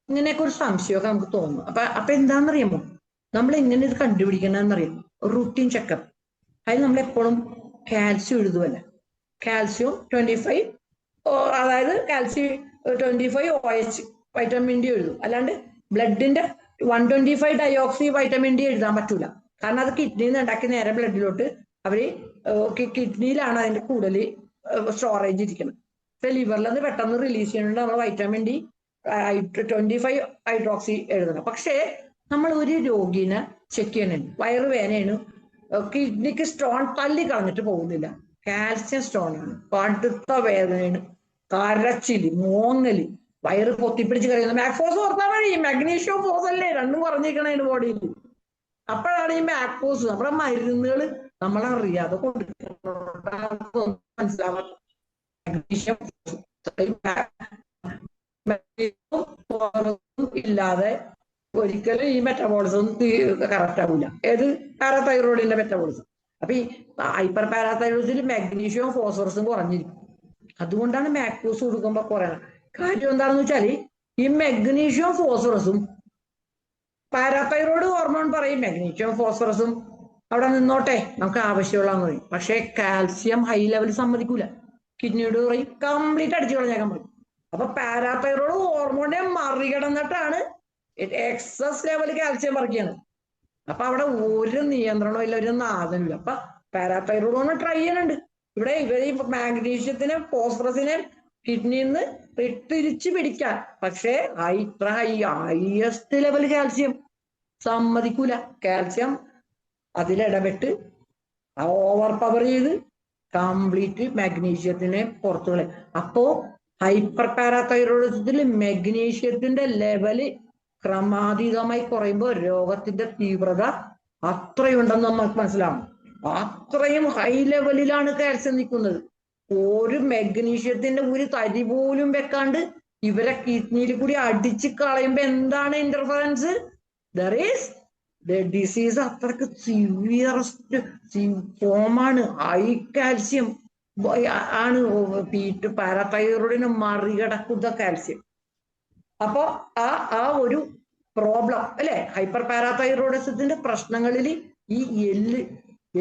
ഇങ്ങനെയൊക്കെ ഒരു സംശയമൊക്കെ നമുക്ക് തോന്നും. അപ്പൊ എന്താണെന്നറിയാമോ, നമ്മൾ എങ്ങനെ ഇത് കണ്ടുപിടിക്കണമെന്നറിയാമോ? Routine checkup. അതിൽ നമ്മളെപ്പോഴും കാൽസ്യം എഴുതുമല്ല, കാൽസ്യം 25, അതായത് കാൽസ്യം 25 OH വൈറ്റമിൻ ഡി എഴുതും. അല്ലാണ്ട് ബ്ലഡിന്റെ 125 ഡയോക്സി വൈറ്റമിൻ ഡി എഴുതാൻ പറ്റൂല. കാരണം അത് കിഡ്നിയിൽ നിന്ന് ഉണ്ടാക്കി നേരെ ബ്ലഡിലോട്ട് അവര് കിഡ്നിയിലാണ് അതിന്റെ കൂടുതൽ സ്റ്റോറേജ് ഇരിക്കുന്നത്. പക്ഷെ ലിവറിൽ അത് പെട്ടെന്ന് റിലീസ് ചെയ്യുന്നുണ്ട് നമ്മൾ വൈറ്റമിൻ ഡി 25 ഹൈഡ്രോക്സി എഴുതണം. പക്ഷേ നമ്മൾ ഒരു രോഗീനെ ചെക്ക് ചെയ്യണുണ്ട്, വയറുവേദനയാണ്, കിഡ്നിക്ക് സ്റ്റോൺ തള്ളി കളഞ്ഞിട്ട് പോകുന്നില്ല, കാൽസ്യം സ്റ്റോൺ ആണ്, കടുത്ത വേദനയാണ്, കരച്ചില്, മോങ്ങല്, വയറ് പൊത്തിപ്പിടിച്ച് കരയുന്നു. മാക്ഫോസ് ഓർത്താൽ മതി, മാഗ്നീഷ്യം ഫോസ് അല്ലേ, 2 കുറഞ്ഞിരിക്കണ ബോഡിയിൽ. അപ്പോഴാണ് ഈ മാക്ഫോസ് നമ്മുടെ മരുന്നുകൾ നമ്മളറിയാതെ കൊടുക്കണം മനസ്സിലാവാം. മാഗ്നീഷ്യം ഇല്ലാതെ ഒരിക്കലും ഈ മെറ്റബോളിസം കറക്റ്റ് ആവില്ല. ഏത് പാരാതൈറോയിഡിന്റെ മെറ്റബോളിസം. അപ്പൊ ഈ ഹൈപ്പർ പാരാതൈറോയിഡിൽ മാഗ്നീഷ്യവും ഫോസ്ഫറസും കുറഞ്ഞിരിക്കും. അതുകൊണ്ടാണ് മാക്രോസ് കൊടുക്കുമ്പോ കുറയണം. കാര്യം എന്താണെന്ന് വെച്ചാല് ഈ മാഗ്നീഷ്യവും ഫോസ്ഫറസും പാരാതൈറോയിഡ് ഹോർമോൺ പറയും മാഗ്നീഷ്യവും ഫോസ്ഫറസും അവിടെ നിന്നോട്ടെ നമുക്ക് ആവശ്യമുള്ളതെന്ന് പറയും. പക്ഷെ കാൽസ്യം ഹൈ ലെവൽ സമ്മതിക്കൂല. കിഡ്നിയോട് പറയും കംപ്ലീറ്റ് അടിച്ചു കളഞ്ഞേക്കാൻ പറയും. അപ്പൊ പാരാതൈറോയിഡ് ഹോർമോണിനെ മറികടന്നിട്ടാണ് എക്സസ് ലെവൽ കാൽസ്യം വർക്കാണ്. അപ്പൊ അവിടെ ഒരു നിയന്ത്രണവും ഇല്ല, ഒരു നാദമില്ല. അപ്പൊ പാരാതൈറോയിഡ് ഒന്ന് ട്രൈ ചെയ്യുന്നുണ്ട്. ഇവിടെ ഇവർ ഈ മാഗ്നീഷ്യത്തിനെ ഫോസ്ഫറസിനെ കിഡ്നിന്ന് തിരിച്ചു പിടിക്കാൻ. പക്ഷേ ഹയസ്റ്റ് ലെവൽ കാൽസ്യം സമ്മതിക്കൂല. കാൽസ്യം അതിലിടപെട്ട് ഓവർ പവർ ചെയ്ത് കംപ്ലീറ്റ് മാഗ്നീഷ്യത്തിനെ പുറത്തു കളയും. അപ്പോ ഹൈപ്പർ പാരാതൈറോയിഡിസത്തിൽ മാഗ്നീഷ്യത്തിന്റെ ലെവല് ക്രമാതീതമായി കുറയുമ്പോൾ രോഗത്തിന്റെ തീവ്രത അത്രയുണ്ടെന്ന് നമുക്ക് മനസ്സിലാവും. അത്രയും ഹൈ ലെവലിലാണ് കാൽസ്യം നിൽക്കുന്നത്. ഒരു മാഗ്നീഷ്യത്തിന്റെ ഒരു തരി പോലും വെക്കാണ്ട് ഇവരെ കിഡ്നിയിൽ കൂടി അടിച്ച് കളയുമ്പോ എന്താണ് ഇന്റർഫറൻസ്? ദർ ഈസ് ഡിസീസ് അത്രക്ക് സിവിയറസ്റ്റ് ഫോമാണ്. ഹൈ കാൽസ്യം ആണ് പാരാതൈറോയിഡിനെ മറികടക്കുന്ന കാൽസ്യം. അപ്പോ ആ ഒരു പ്രോബ്ലം അല്ലെ, ഹൈപ്പർ പാരാതൈറോയിഡിസത്തിന്റെ പ്രശ്നങ്ങളിൽ ഈ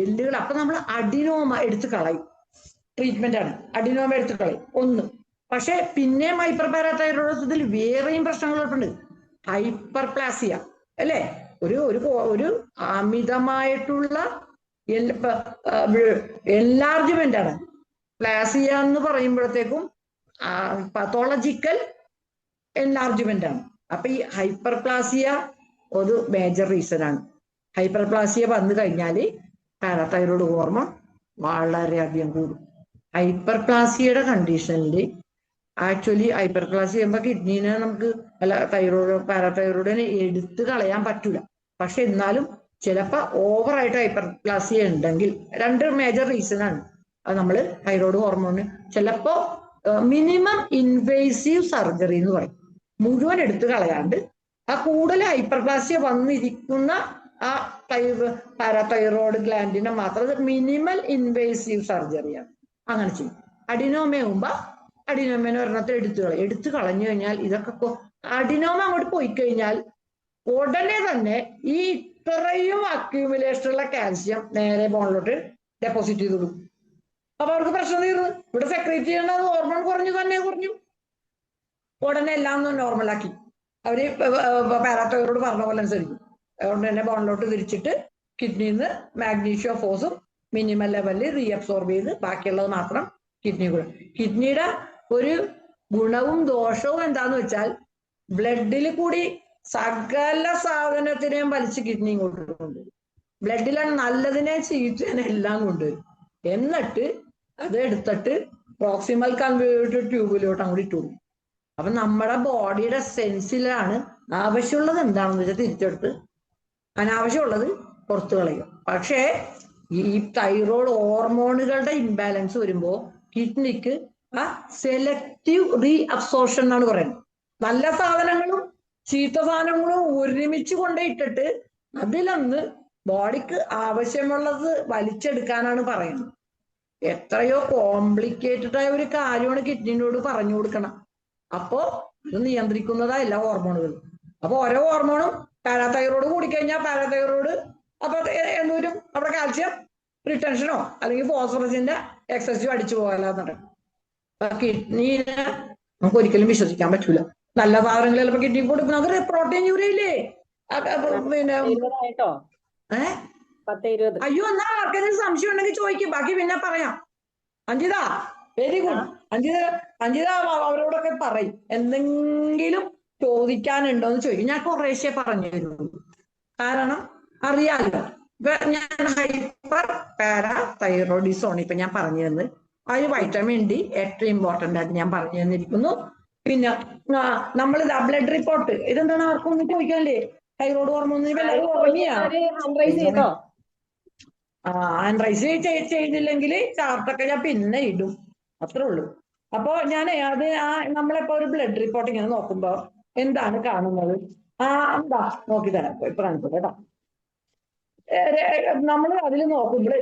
എല്ലുകൾ. അപ്പൊ നമ്മൾ അഡിനോമ എടുത്ത് കളയും. ട്രീറ്റ്മെന്റ് ആണ്, അഡിനോമ എടുത്ത് കളയും ഒന്ന്. പക്ഷെ പിന്നെയും ഹൈപ്പർ പാരാതൈറോയിഡിസത്തിൽ വേറെയും പ്രശ്നങ്ങളുണ്ട്. ഹൈപ്പർപ്ലാസിയ അല്ലെ, ഒരു അമിതമായിട്ടുള്ള എൻലാർജ്മെന്റ് ആണ്. പ്ലാസിയ എന്ന് പറയുമ്പോഴത്തേക്കും പത്തോളജിക്കൽ എൻലാർജ്മെന്റ് ആണ്. അപ്പൊ ഈ ഹൈപ്പർപ്ലാസിയ ഒരു മേജർ റീസൺ ആണ്. ഹൈപ്പർപ്ലാസിയ വന്നു കഴിഞ്ഞാൽ പാരാതൈറോയിഡ് ഹോർമോൺ വളരെയധികം കൂടും. ഹൈപ്പർപ്ലാസിയയുടെ കണ്ടീഷനിൽ ആക്ച്വലി ഹൈപ്പർപ്ലാസിയ ചെയ്യുമ്പോൾ കിഡ്നീനെ നമുക്ക് പാരാതൈറോയിഡിനെ എടുത്തു കളയാൻ പറ്റൂല. പക്ഷെ എന്നാലും ചിലപ്പോൾ ഓവറായിട്ട് ഹൈപ്പർപ്ലാസിയ ഉണ്ടെങ്കിൽ രണ്ട് മേജർ റീസൺ ആണ്. അത് നമ്മൾ തൈറോയ്ഡ് ഹോർമോണ് ചിലപ്പോ മിനിമം ഇൻവേസീവ് സർജറി എന്ന് പറയും. മുഴുവൻ എടുത്തു കളയാണ്ട് ആ കൂടുതൽ ഹൈപ്പർപ്ലാസിയ വന്നിരിക്കുന്ന ആ പാരാതൈറോയ്ഡ് ഗ്ലാൻഡിനെ മാത്രം മിനിമൽ ഇൻവേസീവ് സർജറിയാണ്. അങ്ങനെ ചെയ്യും. അഡിനോമയാകുമ്പോ അഡിനോമേനെ ഒരെണ്ണത്തിൽ എടുത്തു കളഞ്ഞു കഴിഞ്ഞാൽ ഇതൊക്കെ അഡിനോമ അങ്ങോട്ട് പോയി കഴിഞ്ഞാൽ ഉടനെ തന്നെ ഈ ഇത്രയും അക്യൂമുലേഷനുള്ള കാൽസ്യം നേരെ ബോണിലോട്ട് ഡെപ്പോസിറ്റ് ചെയ്ത് കൊടുക്കും. അപ്പൊ അവർക്ക് പ്രശ്നം തീർന്നു. ഇവിടെ സെക്രീറ്റ് ചെയ്യേണ്ടത് ഹോർമോൺ കുറഞ്ഞു ഉടനെ എല്ലാം നോർമലാക്കി അവര് പാരാതൈറോയിഡ് പറഞ്ഞ പോലെ അനുസരിക്കും. അതുകൊണ്ട് തന്നെ ബോണിലോട്ട് തിരിച്ചിട്ട് കിഡ്നിന്ന് മാഗ്നീഷ്യം ഫോസും മിനിമം ലെവലിൽ റീഅബ്സോർബ് ചെയ്ത് ബാക്കിയുള്ളത് മാത്രം കിഡ്നി കൂടെ. കിഡ്നിയുടെ ഒരു ഗുണവും ദോഷവും എന്താന്ന് വെച്ചാൽ ബ്ലഡിൽ കൂടി സകല സാധനത്തിനെയും വലിച്ച് കിഡ്നിയും കൊണ്ടുവരും. ബ്ലഡിലാണ് നല്ലതിനെ ചീത്തനെ എല്ലാം കൊണ്ടുവരും. എന്നിട്ട് അത് എടുത്തിട്ട് പ്രോക്സിമൽ കൺവേർട്ടർ ട്യൂബിലോട്ട് അങ്ങോട്ട് ഇട്ടുകൊടുക്കും. അപ്പൊ നമ്മുടെ ബോഡിയുടെ സെൻസിലാണ് ആവശ്യമുള്ളത് എന്താണെന്ന് വെച്ചാൽ തിരിച്ചെടുത്ത് അനാവശ്യമുള്ളത് പുറത്തു കളയും. പക്ഷേ ഈ തൈറോയ്ഡ് ഹോർമോണുകളുടെ ഇംബാലൻസ് വരുമ്പോ കിഡ്നിക്ക് ആ സെലക്റ്റീവ് റീ അബ്സോർപ്ഷൻ എന്നാണ് പറയുന്നത്. നല്ല സാധനങ്ങളും ചീത്ത സാധനങ്ങളും ഒരുമിച്ച് കൊണ്ടിട്ടിട്ട് അതിലൊന്ന് ബോഡിക്ക് ആവശ്യമുള്ളത് വലിച്ചെടുക്കാനാണ് പറയുന്നത്. എത്രയോ കോംപ്ലിക്കേറ്റഡ് ആയ ഒരു കാര്യമാണ് കിഡ്നിനോട് പറഞ്ഞു കൊടുക്കണം. അപ്പോ ഇത് നിയന്ത്രിക്കുന്നതാ എല്ലാ ഹോർമോണുകളും. അപ്പൊ ഓരോ ഹോർമോണും പാരാതൈറോയ്ഡ് കൂടിക്കഴിഞ്ഞാൽ പാരാതൈറോയ്ഡ് അപ്പൊ എന്തോരും അവിടെ കാൽസ്യം റിട്ടൻഷനോ അല്ലെങ്കിൽ ഫോസ്ഫറസിന്റെ എക്സസീവ് അടിച്ചു പോകാനാണ്. കിഡ്നിനെ നമുക്ക് ഒരിക്കലും വിശ്വസിക്കാൻ പറ്റൂല. നല്ല സാധനങ്ങൾ ചിലപ്പോ കിഡ്നി കൊടുക്കുന്ന പ്രോട്ടീൻ യൂറിയയില്ലേ പിന്നെ അയ്യോ എന്നാ ആർക്കെങ്കിലും സംശയം ഉണ്ടെങ്കിൽ ചോദിക്കും, ബാക്കി പിന്നെ പറയാം. Anjitha very good. അഞ്ജിത അവരോടൊക്കെ പറയും എന്തെങ്കിലും ചോദിക്കാനുണ്ടോന്ന് ചോദിക്കും. ഞാൻ കുറേശ്ശെ പറഞ്ഞു തരുള്ളൂ, കാരണം അറിയാലോ. ഇപ്പൊ ഞാൻ ഹൈപ്പർ പാരാതൈറോയിഡിസമാണ് ഇപ്പൊ ഞാൻ പറഞ്ഞു തന്നത്. അതിന് വൈറ്റമിൻ ഡി ഏറ്റവും ഇമ്പോർട്ടന്റ് ആയിട്ട് ഞാൻ പറഞ്ഞു തന്നിരിക്കുന്നു. പിന്നെ നമ്മൾ ബ്ലഡ് റിപ്പോർട്ട് ഇതെന്താണ് ആർക്കും ഒന്നും ചോദിക്കാല്ലേ? തൈറോയ്ഡ് ഹോർമോൺ ഹാൻഡ് റൈസ് ചെയ്തില്ലെങ്കിൽ ചാർട്ടൊക്കെ ഞാൻ പിന്നെ ഇടും, അത്രേ ഉള്ളൂ. അപ്പോ ഞാൻ അത് നമ്മളിപ്പോ ഒരു ബ്ലഡ് റിപ്പോർട്ട് ഇങ്ങനെ നോക്കുമ്പോ എന്താണ് കാണുന്നത്? എന്താ നോക്കി തരാം, ഇപ്പൊ കാണിച്ചു കേട്ടോ. നമ്മൾ അതിൽ നോക്കുമ്പോൾ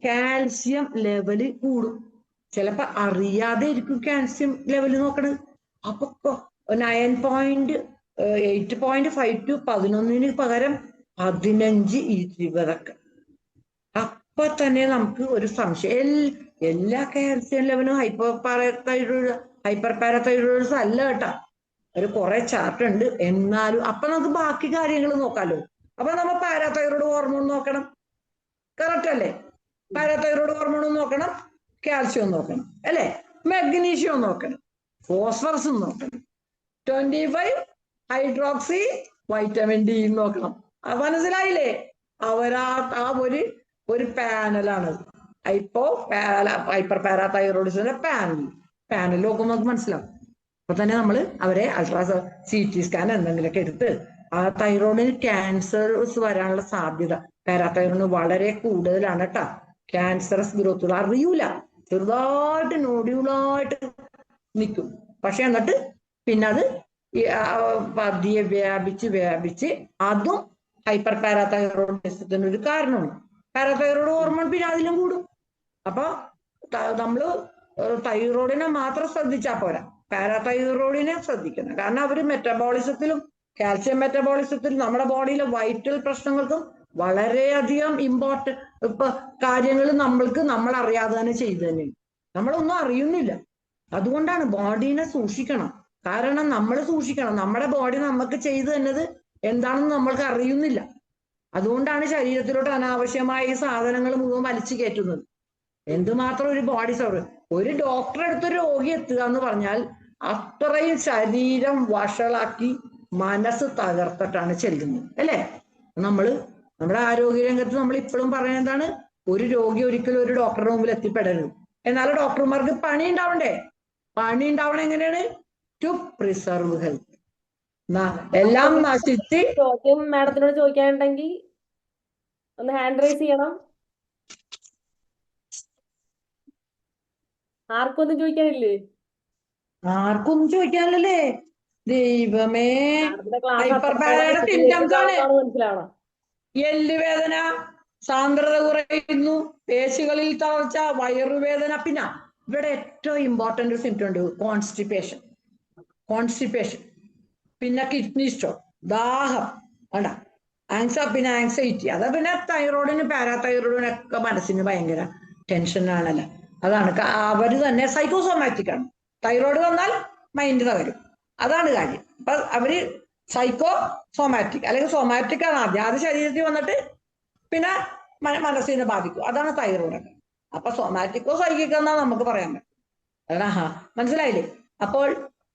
കാൽസ്യം ലെവല് കൂടും. ചിലപ്പോ അറിയാതെ ഇരിക്കും കാൽസ്യം ലെവൽ നോക്കണത്. അപ്പൊ 9.8.5 to 11 പകരം 15, 20 അപ്പൊ തന്നെ നമുക്ക് ഒരു സംശയം. എല്ലാ കാൽസ്യം ലെവലും ഹൈപ്പർ പാരാതൈറോയിഡ്സ് അല്ല കേട്ടാ. ഒരു കുറെ ചാർട്ട് ഉണ്ട്. എന്നാലും അപ്പൊ നമുക്ക് ബാക്കി കാര്യങ്ങൾ നോക്കാലോ. അപ്പൊ നമ്മൾ പാരാതൈറോയ്ഡ് ഹോർമോൺ നോക്കണം, കറക്റ്റ് അല്ലേ? പാരാതൈറോയ്ഡ് ഹോർമോൺ നോക്കണം, കാൽസ്യം നോക്കണം അല്ലെ, മഗ്നീഷ്യം നോക്കണം, ഫോസ്ഫറസും നോക്കണം, 25 ഹൈഡ്രോക്സി വൈറ്റമിൻ ഡി നോക്കണം. മനസ്സിലായില്ലേ? ആ ഒരു പാനലാണത്. ഹൈപ്പർ പാരാതൈറോയിഡ്സിന്റെ പാനൽ നോക്കുമ്പോൾ നമുക്ക് മനസ്സിലാവും. അപ്പൊ തന്നെ നമ്മൾ അവരെ CT സ്കാൻ എന്തെങ്കിലുമൊക്കെ എടുത്ത് ആ തൈറോയിഡിന് ക്യാൻസേഴ്സ് വരാനുള്ള സാധ്യത പാരാതൈറോയിഡിന് വളരെ കൂടുതലാണ് കേട്ടാ. ക്യാൻസറസ് ഗ്രോത്ത് അറിയൂല, ചെറുതായിട്ട് നോഡ്യൂളായിട്ട് നിൽക്കും. പക്ഷെ എന്നിട്ട് പിന്നെ അത് പതിയെ വ്യാപിച്ച് അതും ഹൈപ്പർ പാരാതൈറോയിഡിസത്തിന് ഒരു കാരണമാണ്. പാരാതൈറോയ്ഡ് ഹോർമോൺ പിന്നെ അതിലും കൂടും. അപ്പൊ നമ്മള് തൈറോയിഡിനെ മാത്രം ശ്രദ്ധിച്ചാൽ പോരാ, പാരാതൈറോയിഡിനെ ശ്രദ്ധിക്കണം. കാരണം അവര് മെറ്റബോളിസത്തിലും കാൽസ്യം മെറ്റബോളിസത്തിലും നമ്മുടെ ബോഡിയിലെ വൈറ്റൽ പ്രശ്നങ്ങൾക്കും വളരെയധികം ഇപ്പൊ കാര്യങ്ങൾ നമ്മൾ അറിയാതെ തന്നെ ചെയ്തു തന്നെയാണ്. നമ്മളൊന്നും അറിയുന്നില്ല. അതുകൊണ്ടാണ് ബോഡീനെ സൂക്ഷിക്കണം. കാരണം നമ്മൾ സൂക്ഷിക്കണം, നമ്മുടെ ബോഡി നമുക്ക് ചെയ്തു തന്നത് എന്താണെന്ന് നമ്മൾക്ക് അറിയുന്നില്ല. അതുകൊണ്ടാണ് ശരീരത്തിലോട്ട് അനാവശ്യമായ ഈ സാധനങ്ങൾ മുഴുവൻ വലിച്ചു കയറ്റുന്നത്. എന്തുമാത്രം ഒരു ബോഡി ഒരു ഡോക്ടറെ അടുത്ത് രോഗി എത്തുക എന്ന് പറഞ്ഞാൽ അത്രയും ശരീരം വഷളാക്കി മനസ്സ് തകർത്തിട്ടാണ് ചെല്ലുന്നത് അല്ലേ? നമ്മുടെ ആരോഗ്യ രംഗത്ത് നമ്മൾ ഇപ്പോഴും പറയുന്നത് എന്താണ്? ഒരു രോഗി ഒരിക്കലും ഒരു ഡോക്ടറുടെ മുമ്പിൽ എത്തിപ്പെടരുത്. എന്നാലും ഡോക്ടർമാർക്ക് പണി ഉണ്ടാവണ്ടേ? പണി ഉണ്ടാവണം എങ്ങനെയാണ്? To preserve health. എല്ലാം നശിച്ച്. ചോദ്യം മാഡത്തിനോട് ചോദിക്കാനുണ്ടെങ്കിൽ ഒന്ന് ഹാൻഡ് റൈസ് ചെയ്യണം. ആർക്കൊന്നും ചോദിക്കാനില്ലേ? ആർക്കൊന്നും ചോദിക്കാനല്ലേ? ദൈവമേ, ഹൈപ്പർ പാരയുടെ സിംറ്റംസ് ആണ്. മനസ്സിലാവണം. എല്ലുവേദന, സാന്ദ്രത കുറയുന്നു, പേശികളിൽ തളർച്ച, വയറുവേദന. പിന്നെ ഇവിടെ ഏറ്റവും ഇമ്പോർട്ടന്റ് സിംറ്റം ഉണ്ട്, കോൺസ്റ്റിപ്പേഷൻ. പിന്നെ കിഡ്നി സ്റ്റോൺ, ദാഹം, വേണ്ട പിന്നെ ആങ്സൈറ്റി. അത് പിന്നെ തൈറോയിഡിന് പാരാതൈറോയിഡിനൊക്കെ മനസ്സിന് ഭയങ്കര ടെൻഷനാണല്ലോ. അതാണ് അവര് തന്നെ സൈക്കോസോമാറ്റിക് ആണ്. തൈറോയിഡ് വന്നാൽ മൈൻഡ് തകരും, അതാണ് കാര്യം. അപ്പൊ അവര് സൈക്കോസോമാറ്റിക് അല്ലെങ്കിൽ സോമാറ്റിക് ആണ് ആദ്യം. അത് ശരീരത്തിൽ വന്നിട്ട് പിന്നെ മനസ്സിനെ ബാധിക്കും. അതാണ് തൈറോയിഡ്. അപ്പൊ സോമാറ്റിക്കോ സൈക്കിക്കോ എന്നാ നമുക്ക് പറയാൻ പറ്റും. മനസ്സിലായില്ലേ? അപ്പോൾ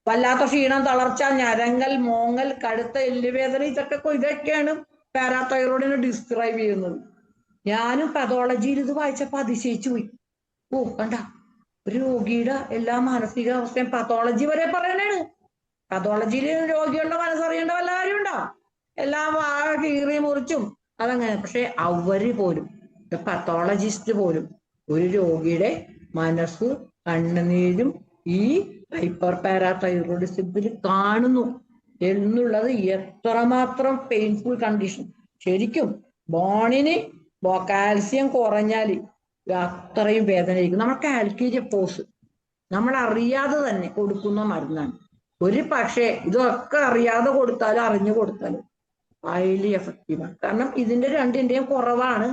വല്ലാത്ത ക്ഷീണം, തളർച്ച, ഞരങ്ങൽ, മോങ്ങൽ, കടുത്ത എല്ലുവേദന, ഇതൊക്കെയാണ് പാരാതൈറോയിഡിനെ ഡിസ്ക്രൈബ് ചെയ്യുന്നത്. ഞാനും പതോളജിയിൽ ഇത് വായിച്ചപ്പോ അതിശയിച്ചു പോയി. കണ്ട, ഒരു രോഗിയുടെ എല്ലാ മാനസികാവസ്ഥയും പതോളജി വരെ പറയണാണ്. പതോളജിയിൽ രോഗികളുടെ മനസ്സറിയേണ്ട വല്ല കാര്യമുണ്ടോ? എല്ലാം കീറി മുറിച്ചും അതങ്ങനെ. പക്ഷെ അവര് പോലും, പതോളജിസ്റ്റ് പോലും ഒരു രോഗിയുടെ മനസ്സ്, കണ്ണുനീരും ഈ ഹൈപ്പർ പാരാതൈറോയിഡിസത്തിൽ കാണുന്നു എന്നുള്ളത് എത്രമാത്രം പെയിൻഫുൾ കണ്ടീഷൻ. ശരിക്കും ബോണിന് കാൽസ്യം കുറഞ്ഞാൽ അത്രയും വേദനയായിരിക്കും. നമ്മൾ കാൽക്കീരിയപ്പോസ് നമ്മൾ അറിയാതെ തന്നെ കൊടുക്കുന്ന മരുന്നാണ്. ഒരു പക്ഷേ ഇതൊക്കെ അറിയാതെ കൊടുത്താലും അറിഞ്ഞു കൊടുത്താലും ഹൈലി എഫക്റ്റീവാണ്. കാരണം ഇതിന്റെ രണ്ടിന്റെയും കുറവാണ്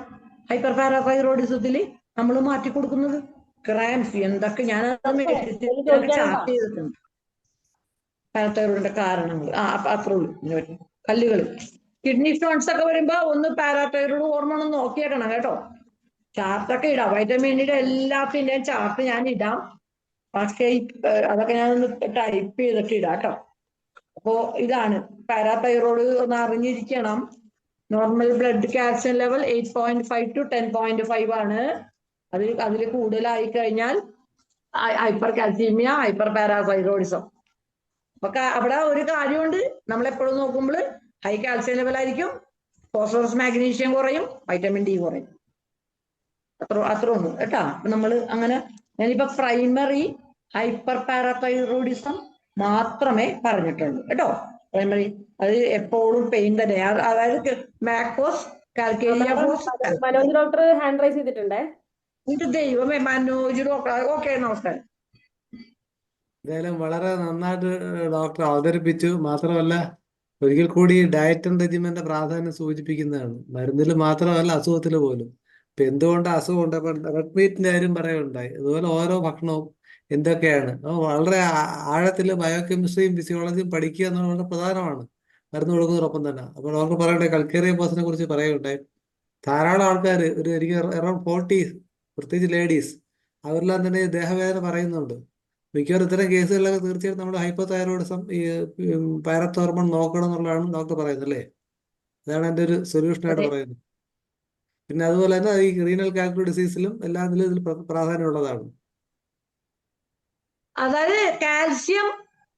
ഹൈപ്പർ പാരാതൈറോയിഡിസത്തിൽ നമ്മൾ മാറ്റി കൊടുക്കുന്നത്. ക്രാംസ് എന്തൊക്കെ ഞാൻ ചാർട്ട് ചെയ്തിട്ടുണ്ട്. പാരാതൈറോയിഡിന്റെ കാരണങ്ങൾ അത്രേ ഉള്ളൂ. കല്ലുകൾ, കിഡ്നി സ്റ്റോൺസ് ഒക്കെ വരുമ്പോ ഒന്ന് പാരാതൈറോയിഡ് ഹോർമോൺ ഒന്ന് നോക്കിയേക്കണം കേട്ടോ. ചാർട്ടൊക്കെ ഇടാം, വൈറ്റമിൻ ഡിയുടെ എല്ലാത്തിന്റെയും ചാർട്ട് ഞാൻ ഇടാം. പക്ഷേ അതൊക്കെ ഞാനൊന്ന് ടൈപ്പ് ചെയ്തിട്ട് ഇടാം കേട്ടോ. അപ്പോ ഇതാണ് പാരാതൈറോയിഡ് ഒന്ന് അറിഞ്ഞിരിക്കണം. Normal blood calcium level 8.5 to 10.5 ആണ്. അതിൽ കൂടുതലായി കഴിഞ്ഞാൽ ഹൈപ്പർ കാൽസീമിയ, ഹൈപ്പർ പാരാതൈറോയിഡിസം. അപ്പൊ അവിടെ ഒരു കാര്യമുണ്ട്, നമ്മളെപ്പോഴും നോക്കുമ്പോൾ ഹൈ കാൽസ്യം ലെവൽ ആയിരിക്കും, ഫോസ്ഫറസ് മാഗ്നീഷ്യം കുറയും, വൈറ്റമിൻ ഡി കുറയും. അത്ര ഒന്നും കേട്ടാ. നമ്മൾ അങ്ങനെ ഞാനിപ്പോ പ്രൈമറി ഹൈപ്പർ പാരാതൈറോയിഡിസം മാത്രമേ പറഞ്ഞിട്ടുള്ളൂ കേട്ടോ. പ്രൈമറി അത് എപ്പോഴും പെയിൻ തന്നെ, അതായത് മാക്രോസ് calcarea phos. Manoj doctor hand raise ചെയ്തിട്ടുണ്ടേ. ഇത് ദൈവമേ, മനോജ് ഡോക്ടർ. ഓക്കെ, നമസ്കാരം. എന്തായാലും വളരെ നന്നായിട്ട് ഡോക്ടർ അവതരിപ്പിച്ചു. മാത്രമല്ല ഒരിക്കൽ കൂടി ഡയറ്റ് ആൻഡ് റെജിമെന്റെ പ്രാധാന്യം സൂചിപ്പിക്കുന്നതാണ്. മരുന്നിൽ മാത്രമല്ല, അസുഖത്തിൽ പോലും. ഇപ്പൊ എന്തുകൊണ്ട് അസുഖമുണ്ട്, ഇപ്പൊ റെഡ് മീറ്റിന്റെ കാര്യം പറയുകയുണ്ടായി. അതുപോലെ ഓരോ ഭക്ഷണവും എന്തൊക്കെയാണ്, വളരെ ആഴത്തിൽ ബയോകെമിസ്ട്രിയും ഫിസിയോളജിയും പഠിക്കുക എന്നുള്ളത് വളരെ പ്രധാനമാണ് മരുന്ന് കൊടുക്കുന്നതോടൊപ്പം തന്നെ. അപ്പോൾ ഡോക്ടർ പറയട്ടെ, കൽക്കേറിയ പേഴ്സണെ കുറിച്ച് പറയുകയുണ്ടായി. ധാരാളം ആൾക്കാർ, എനിക്ക് അറൌണ്ട് 40, പ്രത്യേകിച്ച് ലേഡീസ്, അവരെല്ലാം തന്നെ ദേഹവേദന പറയുന്നുണ്ട്. മിക്കവാറും ഇത്തരം കേസുകളിലൊക്കെ തീർച്ചയായിട്ടും നമ്മൾ ഹൈപ്പോ തൈറോയിഡിസം, ഈ പാരത്തോർമോൺ നോക്കണം എന്നുള്ളതാണ് ഡോക്ടർ പറയുന്നത് അല്ലേ? അതാണ് എൻ്റെ ഒരു സൊല്യൂഷനായിട്ട് അതെ, പറയുന്നത്. പിന്നെ അതുപോലെ തന്നെ ഈ റീനൽ കാൽക്കുലർ ഡിസീസിലും എല്ലാം ഇതിൽ പ്രാധാന്യമുള്ളതാണ്. അതായത് കാൽസ്യം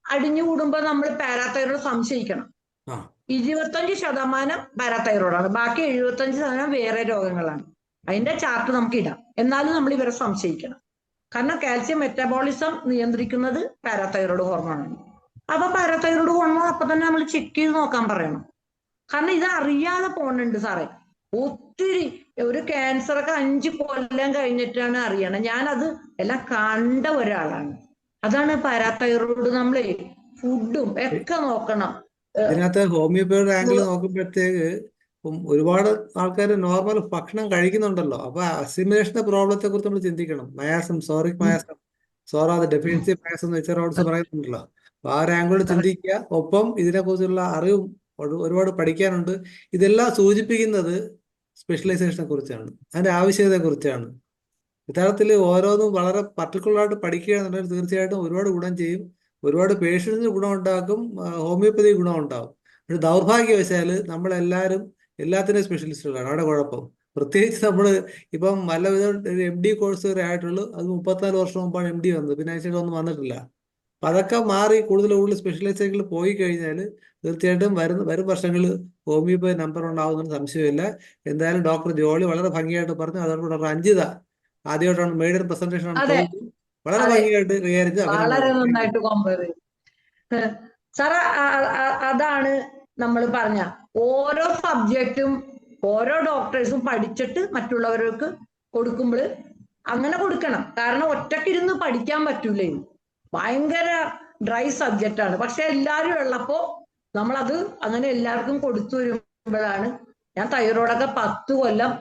അടിഞ്ഞുകൂടുമ്പോ നമ്മൾ പാരാതൈറോയ്ഡ് സംശയിക്കണം. ആ 25% പാരാതൈറോയ്ഡാണ്, ബാക്കി 75% വേറെ രോഗങ്ങളാണ്. അതിന്റെ ചാർട്ട് നമുക്ക് ഇടാം. എന്നാലും നമ്മൾ ഇവരെ സംശയിക്കണം. കാരണം കാൽസ്യം മെറ്റബോളിസം നിയന്ത്രിക്കുന്നത് പാരാതൈറോയ്ഡ് ഹോർമോണാണ്. അപ്പൊ പാരാതൈറോയ്ഡ് ഹോർമോൺ അപ്പൊ തന്നെ നമ്മൾ ചെക്ക് ചെയ്ത് നോക്കാൻ പറയണം. കാരണം ഇത് അറിയാതെ പോണുണ്ട് സാറേ. ഒത്തിരി, ഒരു ക്യാൻസർ ഒക്കെ 5 കൊല്ലം കഴിഞ്ഞിട്ടാണ് അറിയണം. ഞാനത് എല്ലാം കണ്ട ഒരാളാണ്. അതാണ് പാരാതൈറോയ്ഡ്. നമ്മളെ ഫുഡും ഒക്കെ നോക്കണം. ഇതിനകത്ത് ഹോമിയോപ്പതിയുടെ ആംഗിൾ നോക്കുമ്പോഴത്തേക്ക് ഒരുപാട് ആൾക്കാർ നോർമൽ ഭക്ഷണം കഴിക്കുന്നുണ്ടല്ലോ. അപ്പൊ അസിമിലേഷന്റെ പ്രോബ്ലത്തെ കുറിച്ച് നമ്മൾ ചിന്തിക്കണം. മയാസം, സോറിക് മയാസം, അത് ഡെഫിഷ്യൻസി മയാസം എന്ന് വെച്ചാൽ പറയുന്നുണ്ടല്ലോ. അപ്പൊ ആ ഒരു ആംഗിൾ ചിന്തിക്കുക. ഒപ്പം ഇതിനെക്കുറിച്ചുള്ള അറിവും ഒരുപാട് പഠിക്കാനുണ്ട്. ഇതെല്ലാം സൂചിപ്പിക്കുന്നത് സ്പെഷ്യലൈസേഷനെ കുറിച്ചാണ്, അതിന്റെ ആവശ്യകതയെ കുറിച്ചാണ്. യഥാർത്ഥത്തിൽ ഓരോന്നും വളരെ പർട്ടിക്കുലറായിട്ട് പഠിക്കുകയാണെന്നുണ്ടെങ്കിൽ തീർച്ചയായിട്ടും ഒരുപാട് ഗുണം ചെയ്യും. ഒരുപാട് പേഷ്യൻസിന് ഗുണം ഉണ്ടാക്കും, ഹോമിയോപ്പതി ഗുണം ഉണ്ടാവും. പക്ഷെ ദൗർഭാഗ്യവശാൽ നമ്മളെല്ലാവരും എല്ലാത്തിനും സ്പെഷ്യലിസ്റ്റുകളാണ്. അവിടെ കുഴപ്പം. പ്രത്യേകിച്ച് നമ്മൾ ഇപ്പം നല്ലവിധം MD കോഴ്സ് വരെ ആയിട്ടുള്ളൂ. അത് 34 വർഷം മുമ്പാണ് MD വന്നത്. പിന്നെ അതിനുശേഷം ഒന്നും വന്നിട്ടില്ല. അപ്പൊ അതൊക്കെ മാറി കൂടുതൽ സ്പെഷ്യലൈസേഷനിൽ പോയി കഴിഞ്ഞാൽ തീർച്ചയായിട്ടും വരും വർഷങ്ങളിൽ ഹോമിയോപ്പതി നമ്പർ ഉണ്ടാവുന്നതിന് സംശയമില്ല. എന്തായാലും ഡോക്ടർ ജോളി വളരെ ഭംഗിയായിട്ട് പറഞ്ഞു. അതോടൊപ്പം ഡോക്ടർ അഞ്ജിത ആദ്യമായിട്ടാണ് മെയ്ഡൻ പ്രസന്റേഷൻ ആണ് അതെ, തോന്നുന്നു, വളരെ അതെ, ഭംഗിയായിട്ട് കൈകാര്യം. വളരെ അഭിനന്ദനങ്ങൾ. നന്നായിട്ട് കമ്പയർ ചെയ്തു സാറേ. അതാണ് നമ്മൾ പറഞ്ഞ ഓരോ സബ്ജക്റ്റും ഓരോ ഡോക്ടേഴ്സും പഠിച്ചിട്ട് മറ്റുള്ളവർക്ക് കൊടുക്കുമ്പോൾ അങ്ങനെ കൊടുക്കണം. കാരണം ഒറ്റക്കിരുന്ന് പഠിക്കാൻ പറ്റൂലേ, ഭയങ്കര ഡ്രൈ സബ്ജക്റ്റ് ആണ്. പക്ഷെ എല്ലാവരും ഉള്ളപ്പോ നമ്മളത് അങ്ങനെ എല്ലാവർക്കും കൊടുത്തു വരുമ്പോഴാണ്. ഞാൻ തൈറോയ്ഡൊക്കെ 10 കൊല്ലം